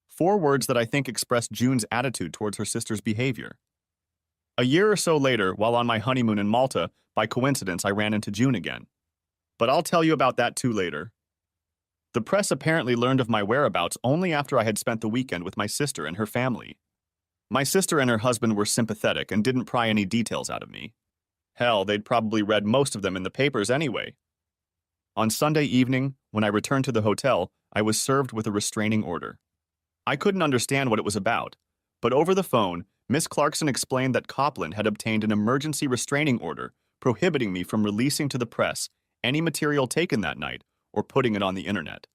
4 words that I think expressed June's attitude towards her sister's behavior. A year or so later, while on my honeymoon in Malta, by coincidence I ran into June again. But I'll tell you about that too later. The press apparently learned of my whereabouts only after I had spent the weekend with my sister and her family. My sister and her husband were sympathetic and didn't pry any details out of me. Hell, they'd probably read most of them in the papers anyway. On Sunday evening, when I returned to the hotel, I was served with a restraining order. I couldn't understand what it was about, but over the phone, Miss Clarkson explained that Copland had obtained an emergency restraining order prohibiting me from releasing to the press any material taken that night or putting it on the internet.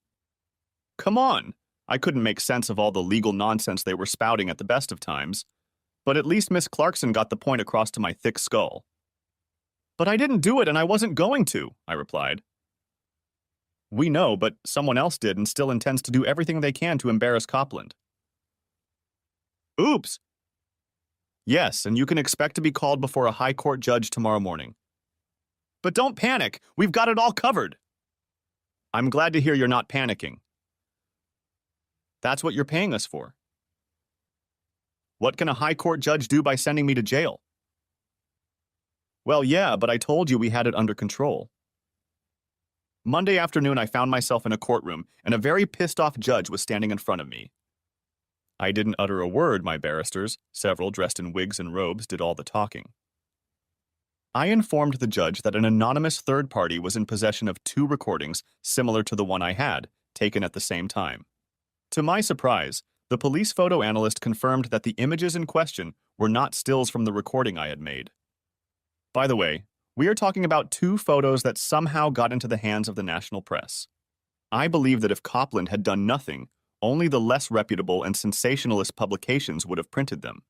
Come on! I couldn't make sense of all the legal nonsense they were spouting at the best of times, but at least Miss Clarkson got the point across to my thick skull. But I didn't do it and I wasn't going to, I replied. We know, but someone else did and still intends to do everything they can to embarrass Copland. Oops! Yes, and you can expect to be called before a high court judge tomorrow morning. But don't panic! We've got it all covered! I'm glad to hear you're not panicking. That's what you're paying us for. What can a high court judge do by sending me to jail? Well, yeah, but I told you we had it under control. Monday afternoon, I found myself in a courtroom, and a very pissed-off judge was standing in front of me. I didn't utter a word, my barristers, several dressed in wigs and robes, did all the talking. I informed the judge that an anonymous third party was in possession of 2 recordings similar to the one I had, taken at the same time. To my surprise, the police photo analyst confirmed that the images in question were not stills from the recording I had made. By the way, we are talking about 2 photos that somehow got into the hands of the national press. I believe that if Copland had done nothing, only the less reputable and sensationalist publications would have printed them.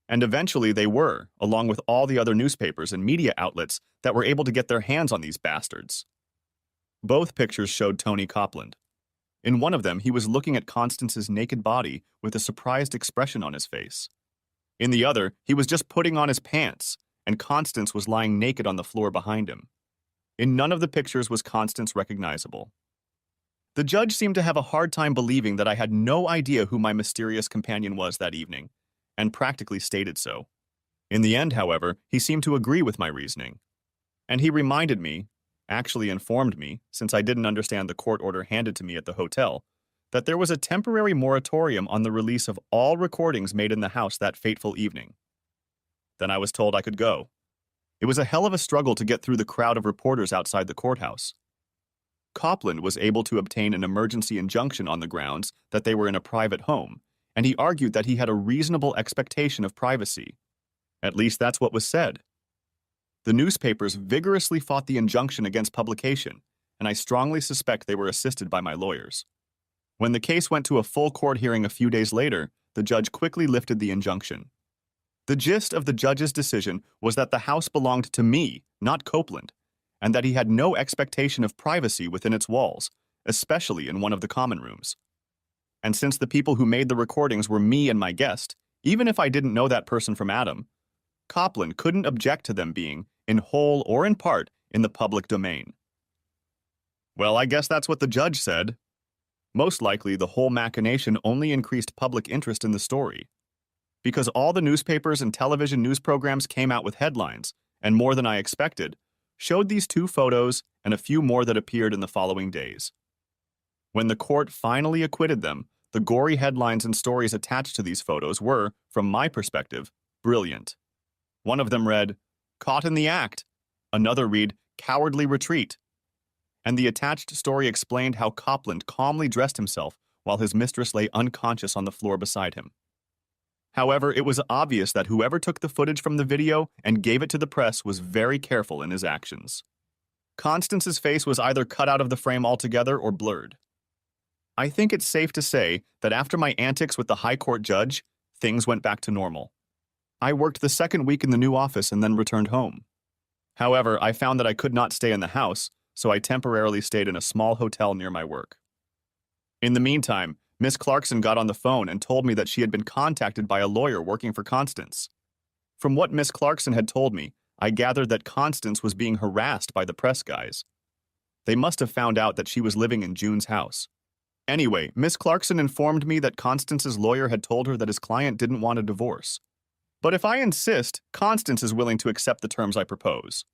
And eventually they were, along with all the other newspapers and media outlets that were able to get their hands on these bastards. Both pictures showed Tony Copland. In one of them, he was looking at Constance's naked body with a surprised expression on his face. In the other, he was just putting on his pants, and Constance was lying naked on the floor behind him. In none of the pictures was Constance recognizable. The judge seemed to have a hard time believing that I had no idea who my mysterious companion was that evening, and practically stated so. In the end, however, he seemed to agree with my reasoning. And he reminded me, actually informed me, since I didn't understand the court order handed to me at the hotel, that there was a temporary moratorium on the release of all recordings made in the house that fateful evening. Then I was told I could go. It was a hell of a struggle to get through the crowd of reporters outside the courthouse. Copland was able to obtain an emergency injunction on the grounds that they were in a private home, and he argued that he had a reasonable expectation of privacy. At least that's what was said. The newspapers vigorously fought the injunction against publication, and I strongly suspect they were assisted by my lawyers. When the case went to a full court hearing a few days later, the judge quickly lifted the injunction. The gist of the judge's decision was that the house belonged to me, not Copeland, and that he had no expectation of privacy within its walls, especially in one of the common rooms. And since the people who made the recordings were me and my guest, even if I didn't know that person from Adam, Copland couldn't object to them being, in whole or in part, in the public domain. Well, I guess that's what the judge said. Most likely, the whole machination only increased public interest in the story. Because all the newspapers and television news programs came out with headlines, and more than I expected, showed these two photos and a few more that appeared in the following days. When the court finally acquitted them, the gory headlines and stories attached to these photos were, from my perspective, brilliant. One of them read, "Caught in the act." Another read, "Cowardly retreat." And the attached story explained how Copland calmly dressed himself while his mistress lay unconscious on the floor beside him. However, it was obvious that whoever took the footage from the video and gave it to the press was very careful in his actions. Constance's face was either cut out of the frame altogether or blurred. I think it's safe to say that after my antics with the High Court judge, things went back to normal. I worked the second week in the new office and then returned home. However, I found that I could not stay in the house, so I temporarily stayed in a small hotel near my work. In the meantime, Miss Clarkson got on the phone and told me that she had been contacted by a lawyer working for Constance. From what Miss Clarkson had told me, I gathered that Constance was being harassed by the press guys. They must have found out that she was living in June's house. Anyway, Miss Clarkson informed me that Constance's lawyer had told her that his client didn't want a divorce. But if I insist, Constance is willing to accept the terms I propose.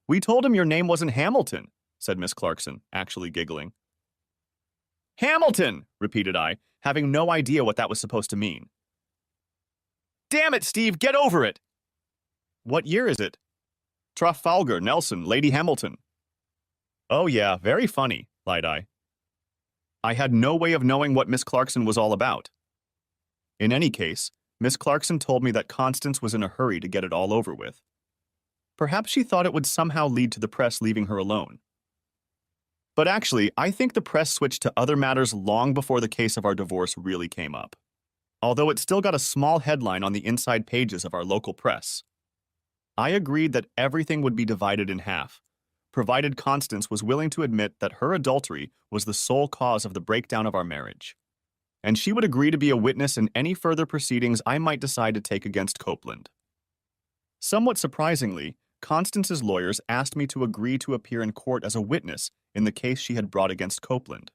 "We told him your name wasn't Hamilton," said Miss Clarkson, actually giggling. "Hamilton!" repeated I, having no idea what that was supposed to mean. "Damn it, Steve, get over it!" "What year is it?" "Trafalgar, Nelson, Lady Hamilton." "Oh yeah, very funny," lied I. I had no way of knowing what Miss Clarkson was all about. In any case, Miss Clarkson told me that Constance was in a hurry to get it all over with. Perhaps she thought it would somehow lead to the press leaving her alone. But actually, I think the press switched to other matters long before the case of our divorce really came up. Although it still got a small headline on the inside pages of our local press. I agreed that everything would be divided in half, provided Constance was willing to admit that her adultery was the sole cause of the breakdown of our marriage. And she would agree to be a witness in any further proceedings I might decide to take against Copeland. Somewhat surprisingly, Constance's lawyers asked me to agree to appear in court as a witness in the case she had brought against Copeland.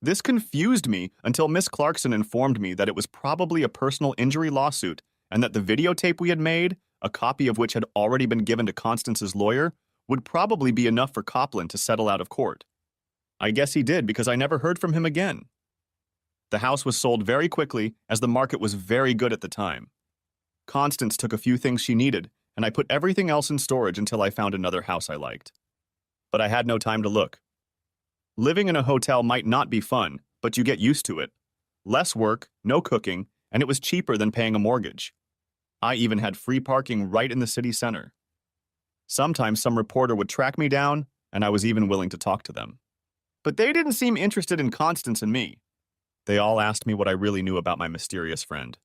This confused me until Miss Clarkson informed me that it was probably a personal injury lawsuit and that the videotape we had made, a copy of which had already been given to Constance's lawyer, would probably be enough for Copeland to settle out of court. I guess he did because I never heard from him again. The house was sold very quickly as the market was very good at the time. Constance took a few things she needed, and I put everything else in storage until I found another house I liked. But I had no time to look. Living in a hotel might not be fun, but you get used to it. Less work, no cooking, and it was cheaper than paying a mortgage. I even had free parking right in the city center. Sometimes some reporter would track me down, and I was even willing to talk to them. But they didn't seem interested in Constance and me. They all asked me what I really knew about my mysterious friend.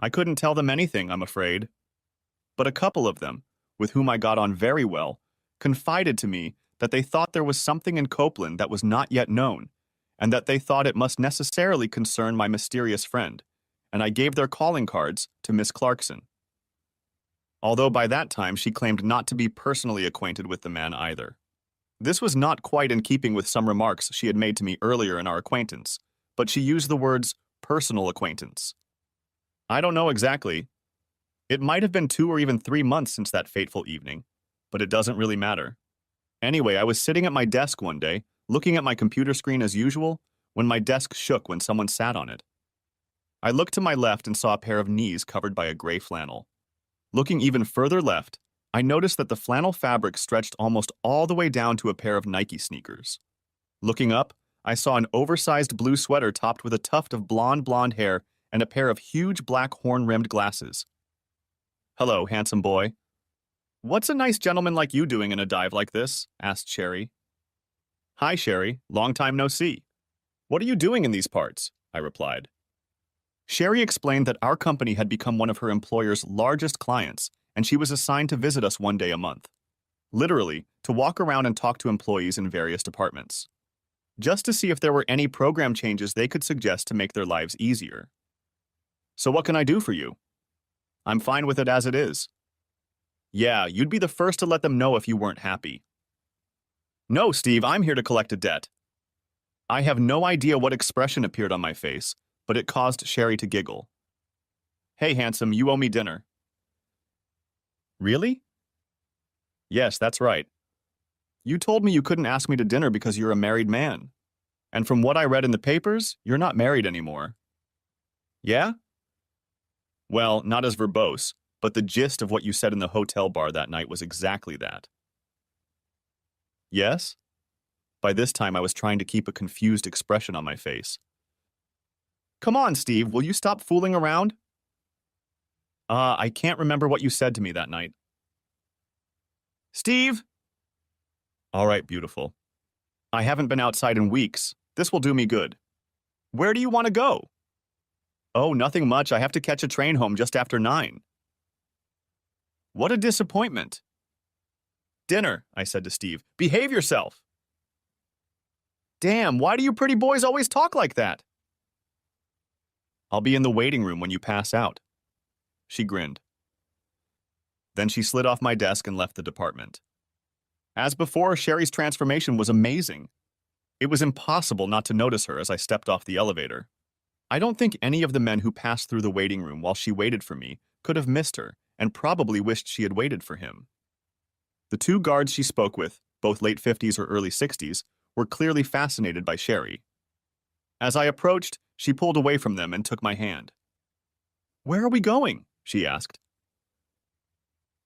I couldn't tell them anything, I'm afraid. But a couple of them, with whom I got on very well, confided to me that they thought there was something in Copeland that was not yet known, and that they thought it must necessarily concern my mysterious friend, and I gave their calling cards to Miss Clarkson. Although by that time she claimed not to be personally acquainted with the man either. This was not quite in keeping with some remarks she had made to me earlier in our acquaintance, but she used the words personal acquaintance. I don't know exactly. It might have been 2 or even 3 months since that fateful evening, but it doesn't really matter. Anyway, I was sitting at my desk one day, looking at my computer screen as usual, when my desk shook when someone sat on it. I looked to my left and saw a pair of knees covered by a gray flannel. Looking even further left, I noticed that the flannel fabric stretched almost all the way down to a pair of Nike sneakers. Looking up, I saw an oversized blue sweater topped with a tuft of blonde hair and a pair of huge black horn-rimmed glasses. "Hello, handsome boy." "What's a nice gentleman like you doing in a dive like this?" asked Sherry. "Hi, Sherry. Long time no see. What are you doing in these parts?" I replied. Sherry explained that our company had become one of her employer's largest clients, and she was assigned to visit us one day a month. Literally, to walk around and talk to employees in various departments, just to see if there were any program changes they could suggest to make their lives easier. "So what can I do for you?" "I'm fine with it as it is." "Yeah, you'd be the first to let them know if you weren't happy." "No, Steve, I'm here to collect a debt." I have no idea what expression appeared on my face, but it caused Sherry to giggle. "Hey, handsome, you owe me dinner." "Really?" "Yes, that's right. You told me you couldn't ask me to dinner because you're a married man. And from what I read in the papers, you're not married anymore." "Yeah?" "Well, not as verbose, but the gist of what you said in the hotel bar that night was exactly that." "Yes?" By this time, I was trying to keep a confused expression on my face. "Come on, Steve, will you stop fooling around?" I can't remember what you said to me that night." "Steve!" "All right, beautiful. I haven't been outside in weeks. This will do me good." "Where do you want to go?" "Oh, nothing much. I have to catch a train home just after 9. "What a disappointment." "Dinner," I said to Steve. "Behave yourself." "Damn, why do you pretty boys always talk like that?" "I'll be in the waiting room when you pass out." She grinned. Then she slid off my desk and left the department. As before, Sherry's transformation was amazing. It was impossible not to notice her as I stepped off the elevator. I don't think any of the men who passed through the waiting room while she waited for me could have missed her and probably wished she had waited for him. The two guards she spoke with, both late 50s or early 60s, were clearly fascinated by Sherry. As I approached, she pulled away from them and took my hand. "Where are we going?" she asked.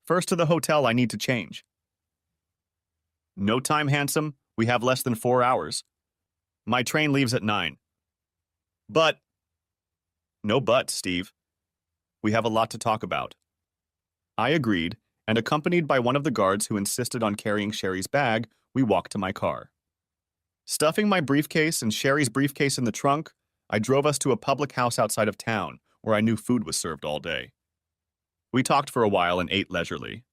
"First to the hotel, I need to change." "No time, handsome. We have less than 4 hours. My train leaves at 9. "But—" "No buts, Steve. We have a lot to talk about." I agreed, and accompanied by one of the guards who insisted on carrying Sherry's bag, we walked to my car. Stuffing my briefcase and Sherry's briefcase in the trunk, I drove us to a public house outside of town, where I knew food was served all day. We talked for a while and ate leisurely.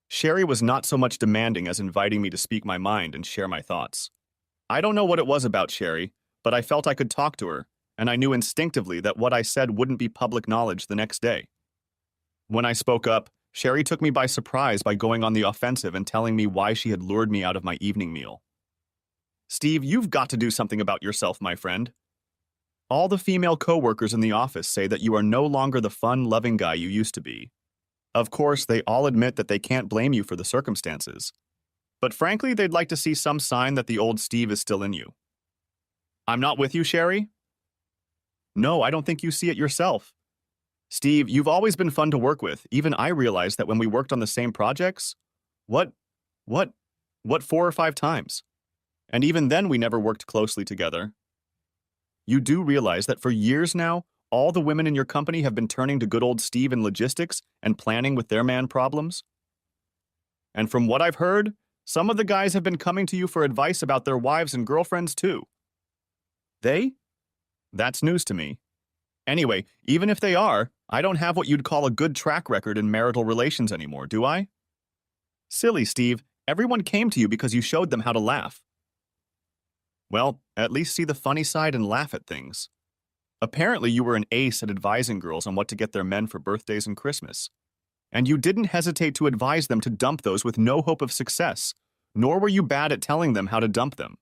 Sherry was not so much demanding as inviting me to speak my mind and share my thoughts. I don't know what it was about Sherry, but I felt I could talk to her, and I knew instinctively that what I said wouldn't be public knowledge the next day. When I spoke up, Sherry took me by surprise by going on the offensive and telling me why she had lured me out of my evening meal. "Steve, you've got to do something about yourself, my friend. All the female co-workers in the office say that you are no longer the fun, loving guy you used to be. Of course, they all admit that they can't blame you for the circumstances. But frankly, they'd like to see some sign that the old Steve is still in you." "I'm not with you, Sherry?" "No, I don't think you see it yourself. Steve, you've always been fun to work with. Even I realized that when we worked on the same projects. What, what 4 or 5 times? And even then we never worked closely together. You do realize that for years now, all the women in your company have been turning to good old Steve in logistics and planning with their man problems? And from what I've heard, some of the guys have been coming to you for advice about their wives and girlfriends too." "They? That's news to me. Anyway, even if they are, I don't have what you'd call a good track record in marital relations anymore, do I?" "Silly, Steve. Everyone came to you because you showed them how to laugh." "Well, at least see the funny side and laugh at things. Apparently you were an ace at advising girls on what to get their men for birthdays and Christmas. And you didn't hesitate to advise them to dump those with no hope of success, nor were you bad at telling them how to dump them.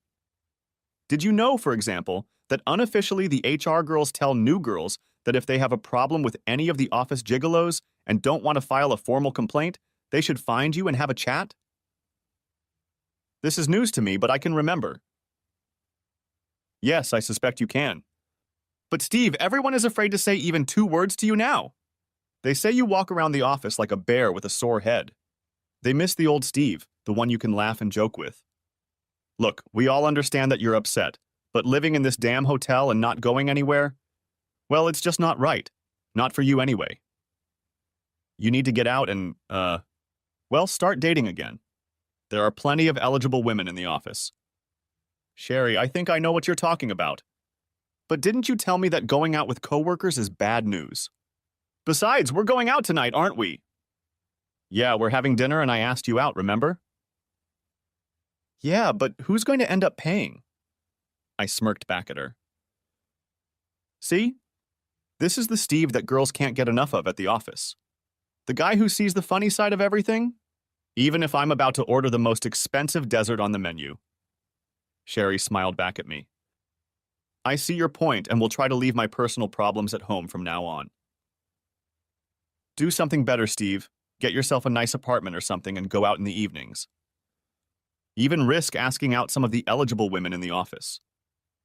Did you know, for example, that unofficially the HR girls tell new girls that if they have a problem with any of the office gigolos and don't want to file a formal complaint, they should find you and have a chat? This is news to me, but I can remember. Yes, I suspect you can. But Steve, everyone is afraid to say even 2 words to you now. They say you walk around the office like a bear with a sore head. They miss the old Steve, the one you can laugh and joke with. Look, we all understand that you're upset, but living in this damn hotel and not going anywhere? Well, it's just not right. Not for you anyway. You need to get out and, well, start dating again. There are plenty of eligible women in the office. Sherry, I think I know what you're talking about. But didn't you tell me that going out with coworkers is bad news? Besides, we're going out tonight, aren't we? Yeah, we're having dinner and I asked you out, remember? Yeah, but who's going to end up paying? I smirked back at her. See? This is the Steve that girls can't get enough of at the office. The guy who sees the funny side of everything? Even if I'm about to order the most expensive dessert on the menu. Sherry smiled back at me. I see your point and will try to leave my personal problems at home from now on. Do something better, Steve. Get yourself a nice apartment or something and go out in the evenings. Even risk asking out some of the eligible women in the office.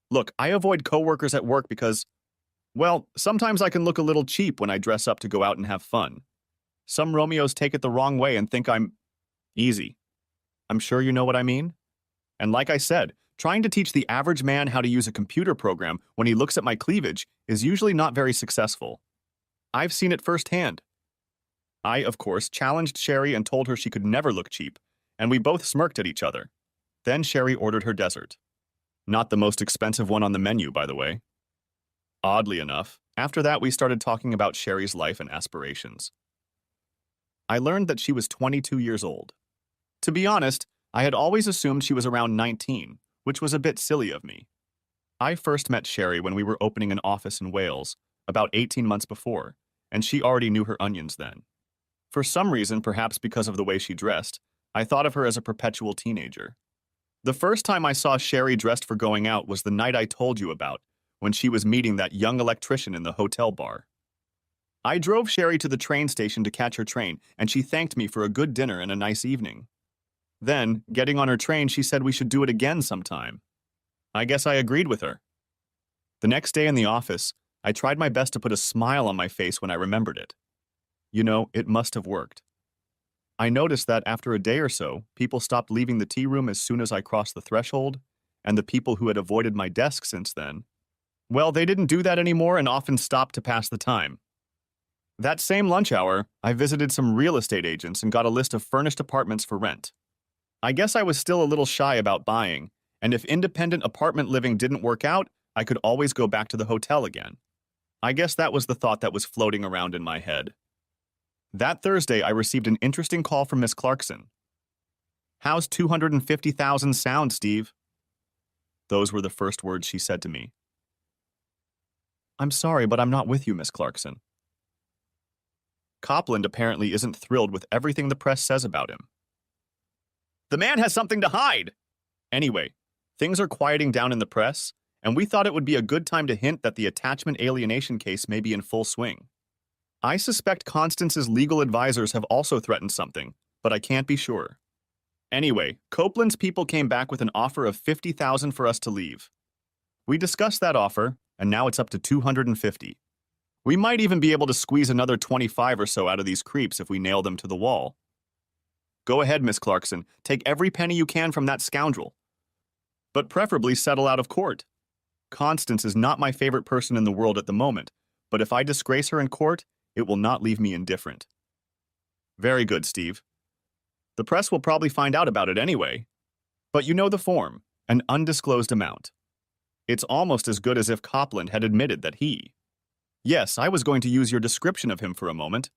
Look, I avoid coworkers at work because, well, sometimes I can look a little cheap when I dress up to go out and have fun. Some Romeos take it the wrong way and think I'm easy. I'm sure you know what I mean? And like I said, trying to teach the average man how to use a computer program when he looks at my cleavage is usually not very successful. I've seen it firsthand. I, of course, challenged Sherry and told her she could never look cheap, and we both smirked at each other. Then Sherry ordered her dessert. Not the most expensive one on the menu, by the way. Oddly enough, after that we started talking about Sherry's life and aspirations. I learned that she was 22 years old. To be honest, I had always assumed she was around 19, which was a bit silly of me. I first met Sherry when we were opening an office in Wales, about 18 months before, and she already knew her onions then. For some reason, perhaps because of the way she dressed, I thought of her as a perpetual teenager. The first time I saw Sherry dressed for going out was the night I told you about, when she was meeting that young electrician in the hotel bar. I drove Sherry to the train station to catch her train, and she thanked me for a good dinner and a nice evening. Then, getting on her train, she said we should do it again sometime. I guess I agreed with her. The next day in the office, I tried my best to put a smile on my face when I remembered it. You know, it must have worked. I noticed that after a day or so, people stopped leaving the tea room as soon as I crossed the threshold, and the people who had avoided my desk since then, well, they didn't do that anymore and often stopped to pass the time. That same lunch hour, I visited some real estate agents and got a list of furnished apartments for rent. I guess I was still a little shy about buying, and if independent apartment living didn't work out, I could always go back to the hotel again. I guess that was the thought that was floating around in my head. That Thursday, I received an interesting call from Miss Clarkson. How's 250,000 sound, Steve? Those were the first words she said to me. I'm sorry, but I'm not with you, Miss Clarkson. Copland apparently isn't thrilled with everything the press says about him. The man has something to hide! Anyway, things are quieting down in the press, and we thought it would be a good time to hint that the attachment alienation case may be in full swing. I suspect Constance's legal advisors have also threatened something, but I can't be sure. Anyway, Copeland's people came back with an offer of $50,000 for us to leave. We discussed that offer, and now it's up to $250,000. We might even be able to squeeze another 25 or so out of these creeps if we nail them to the wall. Go ahead, Miss Clarkson. Take every penny you can from that scoundrel. But preferably settle out of court. Constance is not my favorite person in the world at the moment, but if I disgrace her in court, it will not leave me indifferent. Very good, Steve. The press will probably find out about it anyway. But you know the form, an undisclosed amount. It's almost as good as if Copland had admitted that he... Yes, I was going to use your description of him for a moment.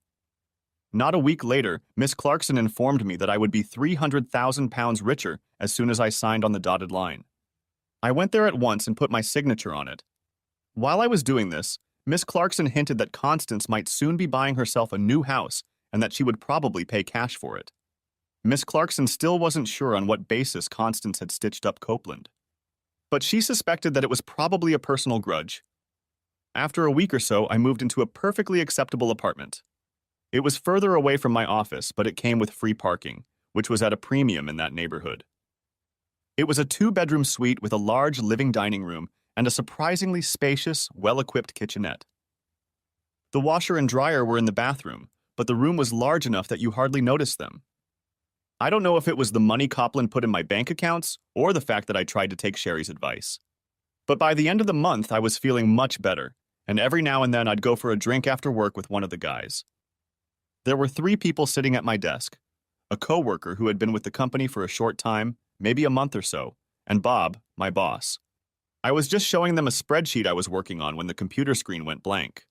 Not a week later, Miss Clarkson informed me that I would be £300,000 richer as soon as I signed on the dotted line. I went there at once and put my signature on it. While I was doing this, Miss Clarkson hinted that Constance might soon be buying herself a new house and that she would probably pay cash for it. Miss Clarkson still wasn't sure on what basis Constance had stitched up Copeland. But she suspected that it was probably a personal grudge. After a week or so, I moved into a perfectly acceptable apartment. It was further away from my office, but it came with free parking, which was at a premium in that neighborhood. It was a 2-bedroom suite with a large living dining room and a surprisingly spacious, well-equipped kitchenette. The washer and dryer were in the bathroom, but the room was large enough that you hardly noticed them. I don't know if it was the money Copland put in my bank accounts or the fact that I tried to take Sherry's advice. But by the end of the month, I was feeling much better, and every now and then I'd go for a drink after work with one of the guys. There were 3 people sitting at my desk: a coworker who had been with the company for a short time, maybe a month or so, and Bob, my boss. I was just showing them a spreadsheet I was working on when the computer screen went blank.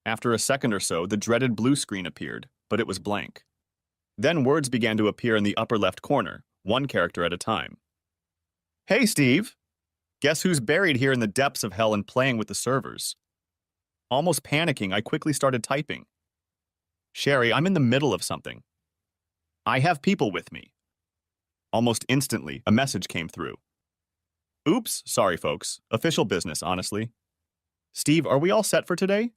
After a second or so, the dreaded blue screen appeared, but it was blank. Then words began to appear in the upper left corner, one character at a time. "Hey, Steve! Guess who's buried here in the depths of hell and playing with the servers?" Almost panicking, I quickly started typing. "Sherry, I'm in the middle of something. I have people with me." Almost instantly, a message came through. "Oops, sorry folks. Official business, honestly. Steve, are we all set for today?"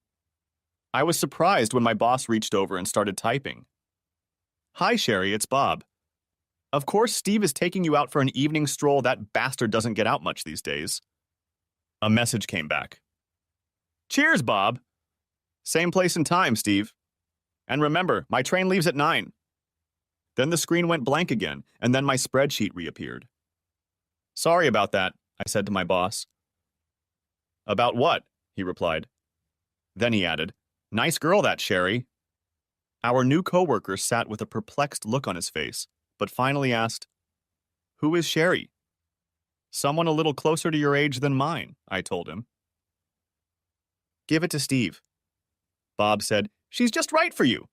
I was surprised when my boss reached over and started typing. "Hi, Sherry, it's Bob. Of course, Steve is taking you out for an evening stroll. That bastard doesn't get out much these days." A message came back. "Cheers, Bob. Same place and time, Steve. And remember, my train leaves at 9. Then the screen went blank again, and then my spreadsheet reappeared. "Sorry about that," I said to my boss. "About what?" he replied. Then he added, "Nice girl, that Sherry." Our new coworker sat with a perplexed look on his face, but finally asked, "Who is Sherry?" "Someone a little closer to your age than mine," I told him. "Give it to Steve." Bob said, "She's just right for you.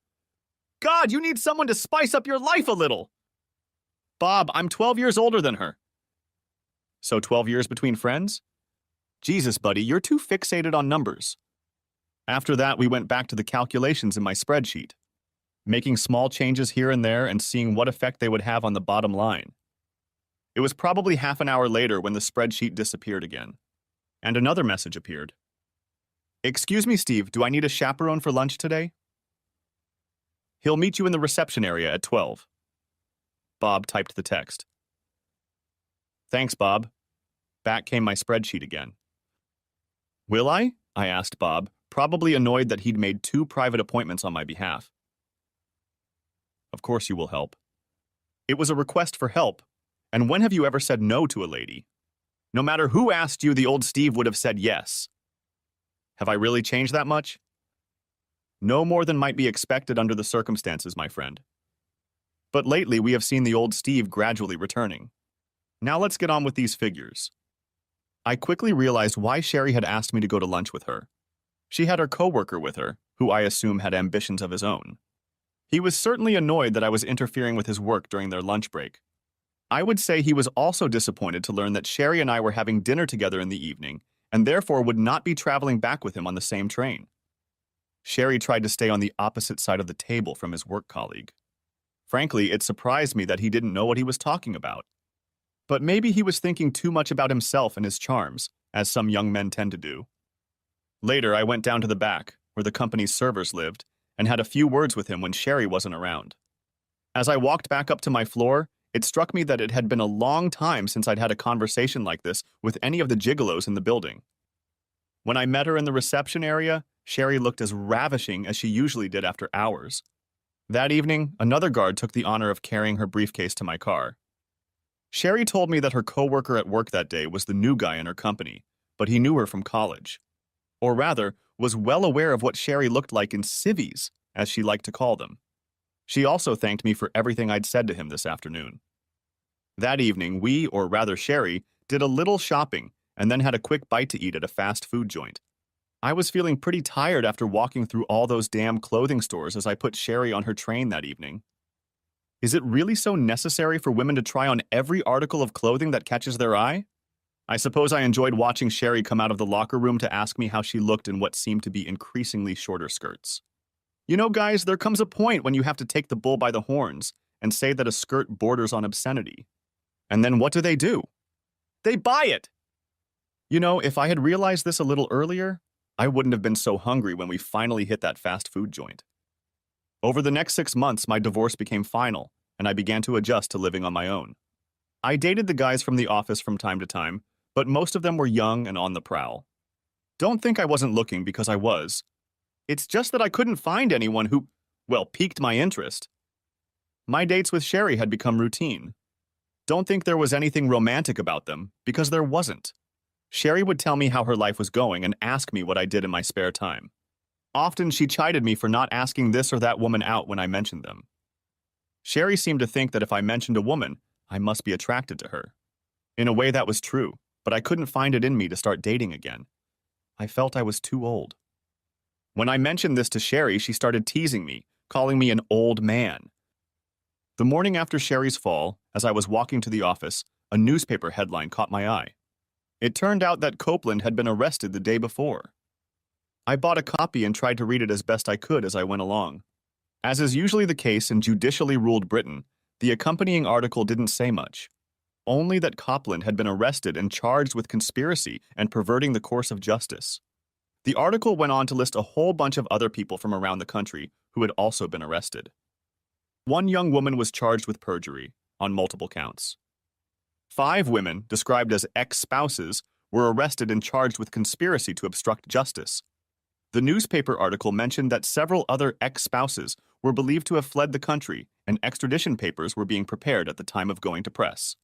God, you need someone to spice up your life a little." "Bob, I'm 12 years older than her." "So 12 years between friends?" "Jesus, buddy, you're too fixated on numbers." After that, we went back to the calculations in my spreadsheet, making small changes here and there and seeing what effect they would have on the bottom line. It was probably half an hour later when the spreadsheet disappeared again, and another message appeared. "Excuse me, Steve, do I need a chaperone for lunch today?" "He'll meet you in the reception area at 12. Bob typed the text. "Thanks, Bob." Back came my spreadsheet again. "Will I?" I asked Bob, probably annoyed that he'd made 2 private appointments on my behalf. "Of course you will help." It was a request for help, and when have you ever said no to a lady? No matter who asked you, the old Steve would have said yes. Have I really changed that much? No more than might be expected under the circumstances, my friend. But lately we have seen the old Steve gradually returning. Now let's get on with these figures. I quickly realized why Sherry had asked me to go to lunch with her. She had her coworker with her, who I assume had ambitions of his own. He was certainly annoyed that I was interfering with his work during their lunch break. I would say he was also disappointed to learn that Sherry and I were having dinner together in the evening, and therefore would not be traveling back with him on the same train. Sherry tried to stay on the opposite side of the table from his work colleague. Frankly, it surprised me that he didn't know what he was talking about. But maybe he was thinking too much about himself and his charms, as some young men tend to do. Later, I went down to the back, where the company's servers lived, and had a few words with him when Sherry wasn't around. As I walked back up to my floor, it struck me that it had been a long time since I'd had a conversation like this with any of the gigolos in the building. When I met her in the reception area, Sherry looked as ravishing as she usually did after hours. That evening, another guard took the honor of carrying her briefcase to my car. Sherry told me that her coworker at work that day was the new guy in her company, but he knew her from college. Or rather, was well aware of what Sherry looked like in civvies, as she liked to call them. She also thanked me for everything I'd said to him this afternoon. That evening, we, or rather Sherry, did a little shopping and then had a quick bite to eat at a fast food joint. I was feeling pretty tired after walking through all those damn clothing stores as I put Sherry on her train that evening. Is it really so necessary for women to try on every article of clothing that catches their eye? I suppose I enjoyed watching Sherry come out of the locker room to ask me how she looked in what seemed to be increasingly shorter skirts. You know, guys, there comes a point when you have to take the bull by the horns and say that a skirt borders on obscenity. And then what do? They buy it! You know, if I had realized this a little earlier, I wouldn't have been so hungry when we finally hit that fast food joint. Over the next 6 months, my divorce became final, and I began to adjust to living on my own. I dated the guys from the office from time to time, but most of them were young and on the prowl. Don't think I wasn't looking, because I was. It's just that I couldn't find anyone who, well, piqued my interest. My dates with Sherry had become routine. Don't think there was anything romantic about them, because there wasn't. Sherry would tell me how her life was going and ask me what I did in my spare time. Often she chided me for not asking this or that woman out when I mentioned them. Sherry seemed to think that if I mentioned a woman, I must be attracted to her. In a way that was true, but I couldn't find it in me to start dating again. I felt I was too old. When I mentioned this to Sherry, she started teasing me, calling me an old man. The morning after Sherry's fall, as I was walking to the office, a newspaper headline caught my eye. It turned out that Copeland had been arrested the day before. I bought a copy and tried to read it as best I could as I went along. As is usually the case in judicially ruled Britain, the accompanying article didn't say much. Only that Copeland had been arrested and charged with conspiracy and perverting the course of justice. The article went on to list a whole bunch of other people from around the country who had also been arrested. One young woman was charged with perjury, on multiple counts. 5 women, described as ex-spouses, were arrested and charged with conspiracy to obstruct justice. The newspaper article mentioned that several other ex-spouses were believed to have fled the country and extradition papers were being prepared at the time of going to press.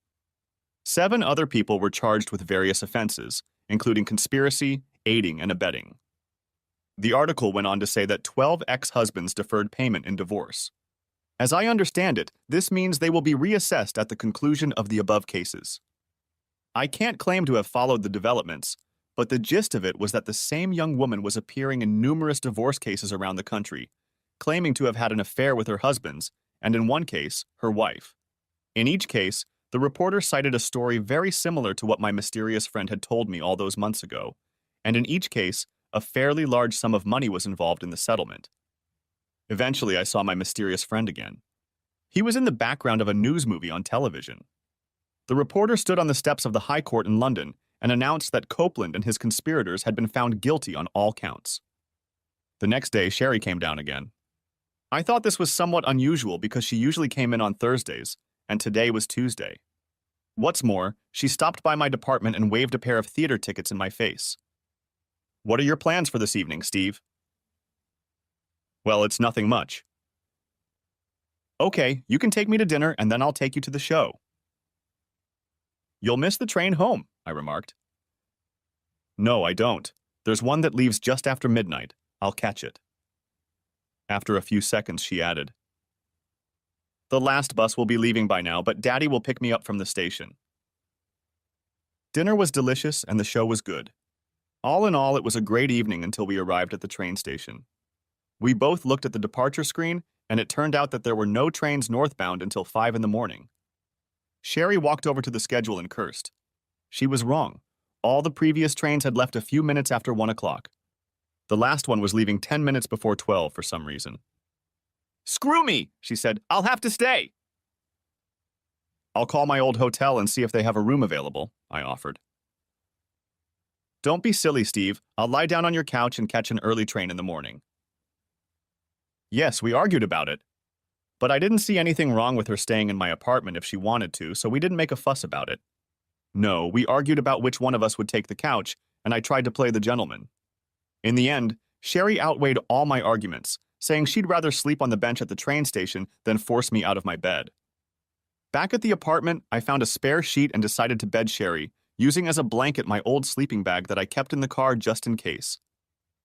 7 other people were charged with various offenses, including conspiracy, aiding, and abetting. The article went on to say that 12 ex-husbands deferred payment in divorce. As I understand it, this means they will be reassessed at the conclusion of the above cases. I can't claim to have followed the developments, but the gist of it was that the same young woman was appearing in numerous divorce cases around the country, claiming to have had an affair with her husbands, and in one case, her wife. In each case, the reporter cited a story very similar to what my mysterious friend had told me all those months ago, and in each case, a fairly large sum of money was involved in the settlement. Eventually, I saw my mysterious friend again. He was in the background of a news movie on television. The reporter stood on the steps of the High Court in London and announced that Copeland and his conspirators had been found guilty on all counts. The next day, Sherry came down again. I thought this was somewhat unusual because she usually came in on Thursdays, and today was Tuesday. What's more, she stopped by my department and waved a pair of theater tickets in my face. "What are your plans for this evening, Steve?" "Well, it's nothing much." "Okay, you can take me to dinner and then I'll take you to the show." "You'll miss the train home," I remarked. "No, I don't. There's one that leaves just after midnight. I'll catch it." After a few seconds, she added, "The last bus will be leaving by now, but Daddy will pick me up from the station." Dinner was delicious and the show was good. All in all, it was a great evening until we arrived at the train station. We both looked at the departure screen, and it turned out that there were no trains northbound until 5 in the morning. Sherry walked over to the schedule and cursed. She was wrong. All the previous trains had left a few minutes after 1 o'clock. The last one was leaving 10 minutes before 12 for some reason. "Screw me," she said. "I'll have to stay." "I'll call my old hotel and see if they have a room available," I offered. "Don't be silly, Steve. I'll lie down on your couch and catch an early train in the morning." Yes, we argued about it. But I didn't see anything wrong with her staying in my apartment if she wanted to, so we didn't make a fuss about it. No, we argued about which one of us would take the couch, and I tried to play the gentleman. In the end, Sherry outweighed all my arguments, saying she'd rather sleep on the bench at the train station than force me out of my bed. Back at the apartment, I found a spare sheet and decided to bed Sherry, using as a blanket my old sleeping bag that I kept in the car just in case.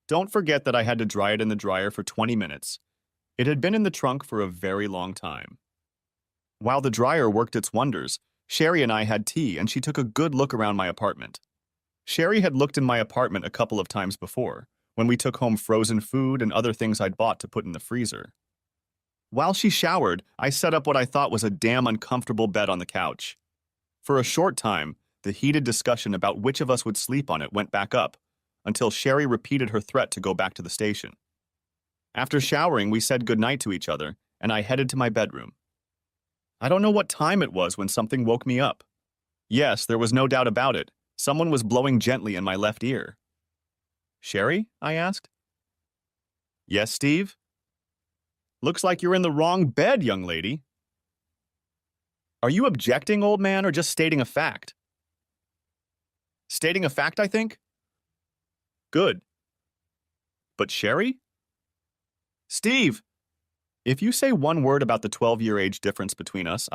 Don't forget that I had to dry it in the dryer for 20 minutes. It had been in the trunk for a very long time. While the dryer worked its wonders, Sherry and I had tea and she took a good look around my apartment. Sherry had looked in my apartment a couple of times before, when we took home frozen food and other things I'd bought to put in the freezer. While she showered, I set up what I thought was a damn uncomfortable bed on the couch. For a short time, the heated discussion about which of us would sleep on it went back up, until Sherry repeated her threat to go back to the station. After showering, we said goodnight to each other, and I headed to my bedroom. I don't know what time it was when something woke me up. Yes, there was no doubt about it. Someone was blowing gently in my left ear. "Sherry?" I asked. "Yes, Steve?" "Looks like you're in the wrong bed, young lady." "Are you objecting, old man, or just stating a fact?" "Stating a fact, I think." "Good. But Sherry?" "Steve!" If you say one word about the 12-year age difference between us,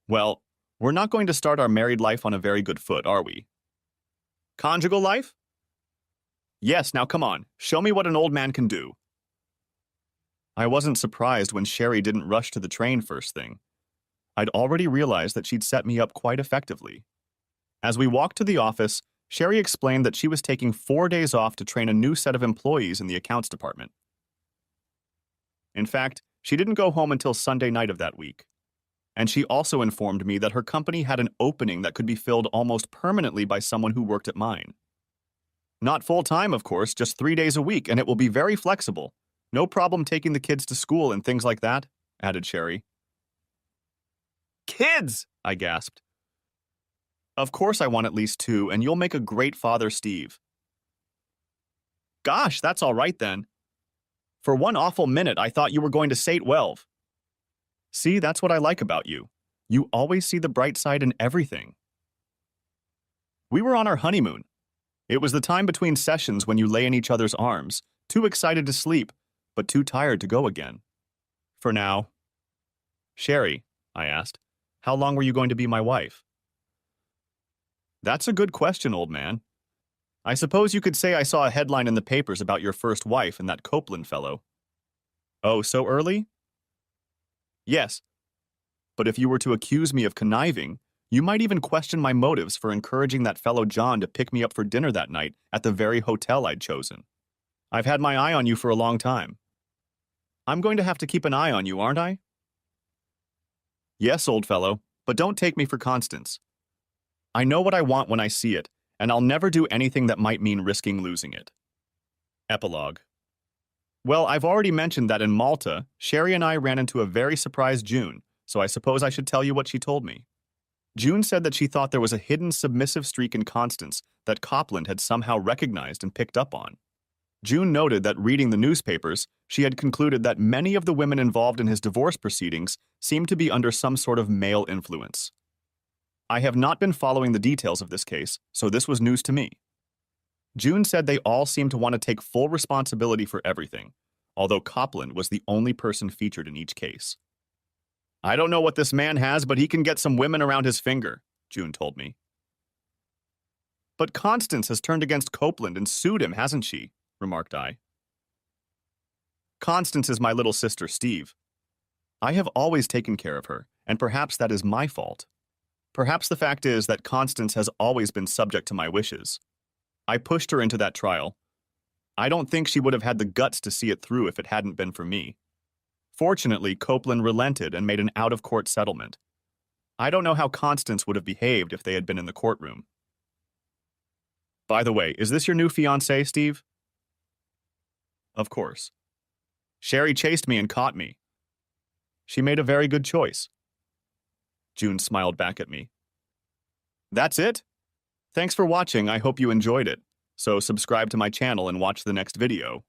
well, we're not going to start our married life on a very good foot, are we? Conjugal life? Yes, now come on, show me what an old man can do. I wasn't surprised when Sherry didn't rush to the train first thing. I'd already realized that she'd set me up quite effectively. As we walked to the office, Sherry explained that she was taking 4 days off to train a new set of employees in the accounts department. In fact, she didn't go home until Sunday night of that week. And she also informed me that her company had an opening that could be filled almost permanently by someone who worked at mine. Not full-time, of course, just 3 days a week, and it will be very flexible. No problem taking the kids to school and things like that, added Sherry. Kids! I gasped. Of course I want at least 2, and you'll make a great father, Steve. Gosh, that's all right then. For one awful minute, I thought you were going to say 12. See, that's what I like about you. You always see the bright side in everything. We were on our honeymoon. It was the time between sessions when you lay in each other's arms, too excited to sleep, but too tired to go again. For now. Sherry, I asked, how long were you going to be my wife? That's a good question, old man. I suppose you could say I saw a headline in the papers about your first wife and that Copeland fellow. Oh, so early? Yes. But if you were to accuse me of conniving, you might even question my motives for encouraging that fellow John to pick me up for dinner that night at the very hotel I'd chosen. I've had my eye on you for a long time. I'm going to have to keep an eye on you, aren't I? Yes, old fellow, but don't take me for Constance. I know what I want when I see it, and I'll never do anything that might mean risking losing it. Epilogue. Well, I've already mentioned that in Malta, Sherry and I ran into a very surprised June, so I suppose I should tell you what she told me. June said that she thought there was a hidden submissive streak in Constance that Copeland had somehow recognized and picked up on. June noted that reading the newspapers, she had concluded that many of the women involved in his divorce proceedings seemed to be under some sort of male influence. I have not been following the details of this case, so this was news to me. June said they all seemed to want to take full responsibility for everything, although Copeland was the only person featured in each case. I don't know what this man has, but he can get some women around his finger, June told me. But Constance has turned against Copeland and sued him, hasn't she? Remarked I. Constance is my little sister, Steve. I have always taken care of her, and perhaps that is my fault. Perhaps the fact is that Constance has always been subject to my wishes. I pushed her into that trial. I don't think she would have had the guts to see it through if it hadn't been for me. Fortunately, Copeland relented and made an out-of-court settlement. I don't know how Constance would have behaved if they had been in the courtroom. By the way, is this your new fiancé, Steve? Of course. Sherry chased me and caught me. She made a very good choice. June smiled back at me. That's it? Thanks for watching. I hope you enjoyed it. So subscribe to my channel and watch the next video.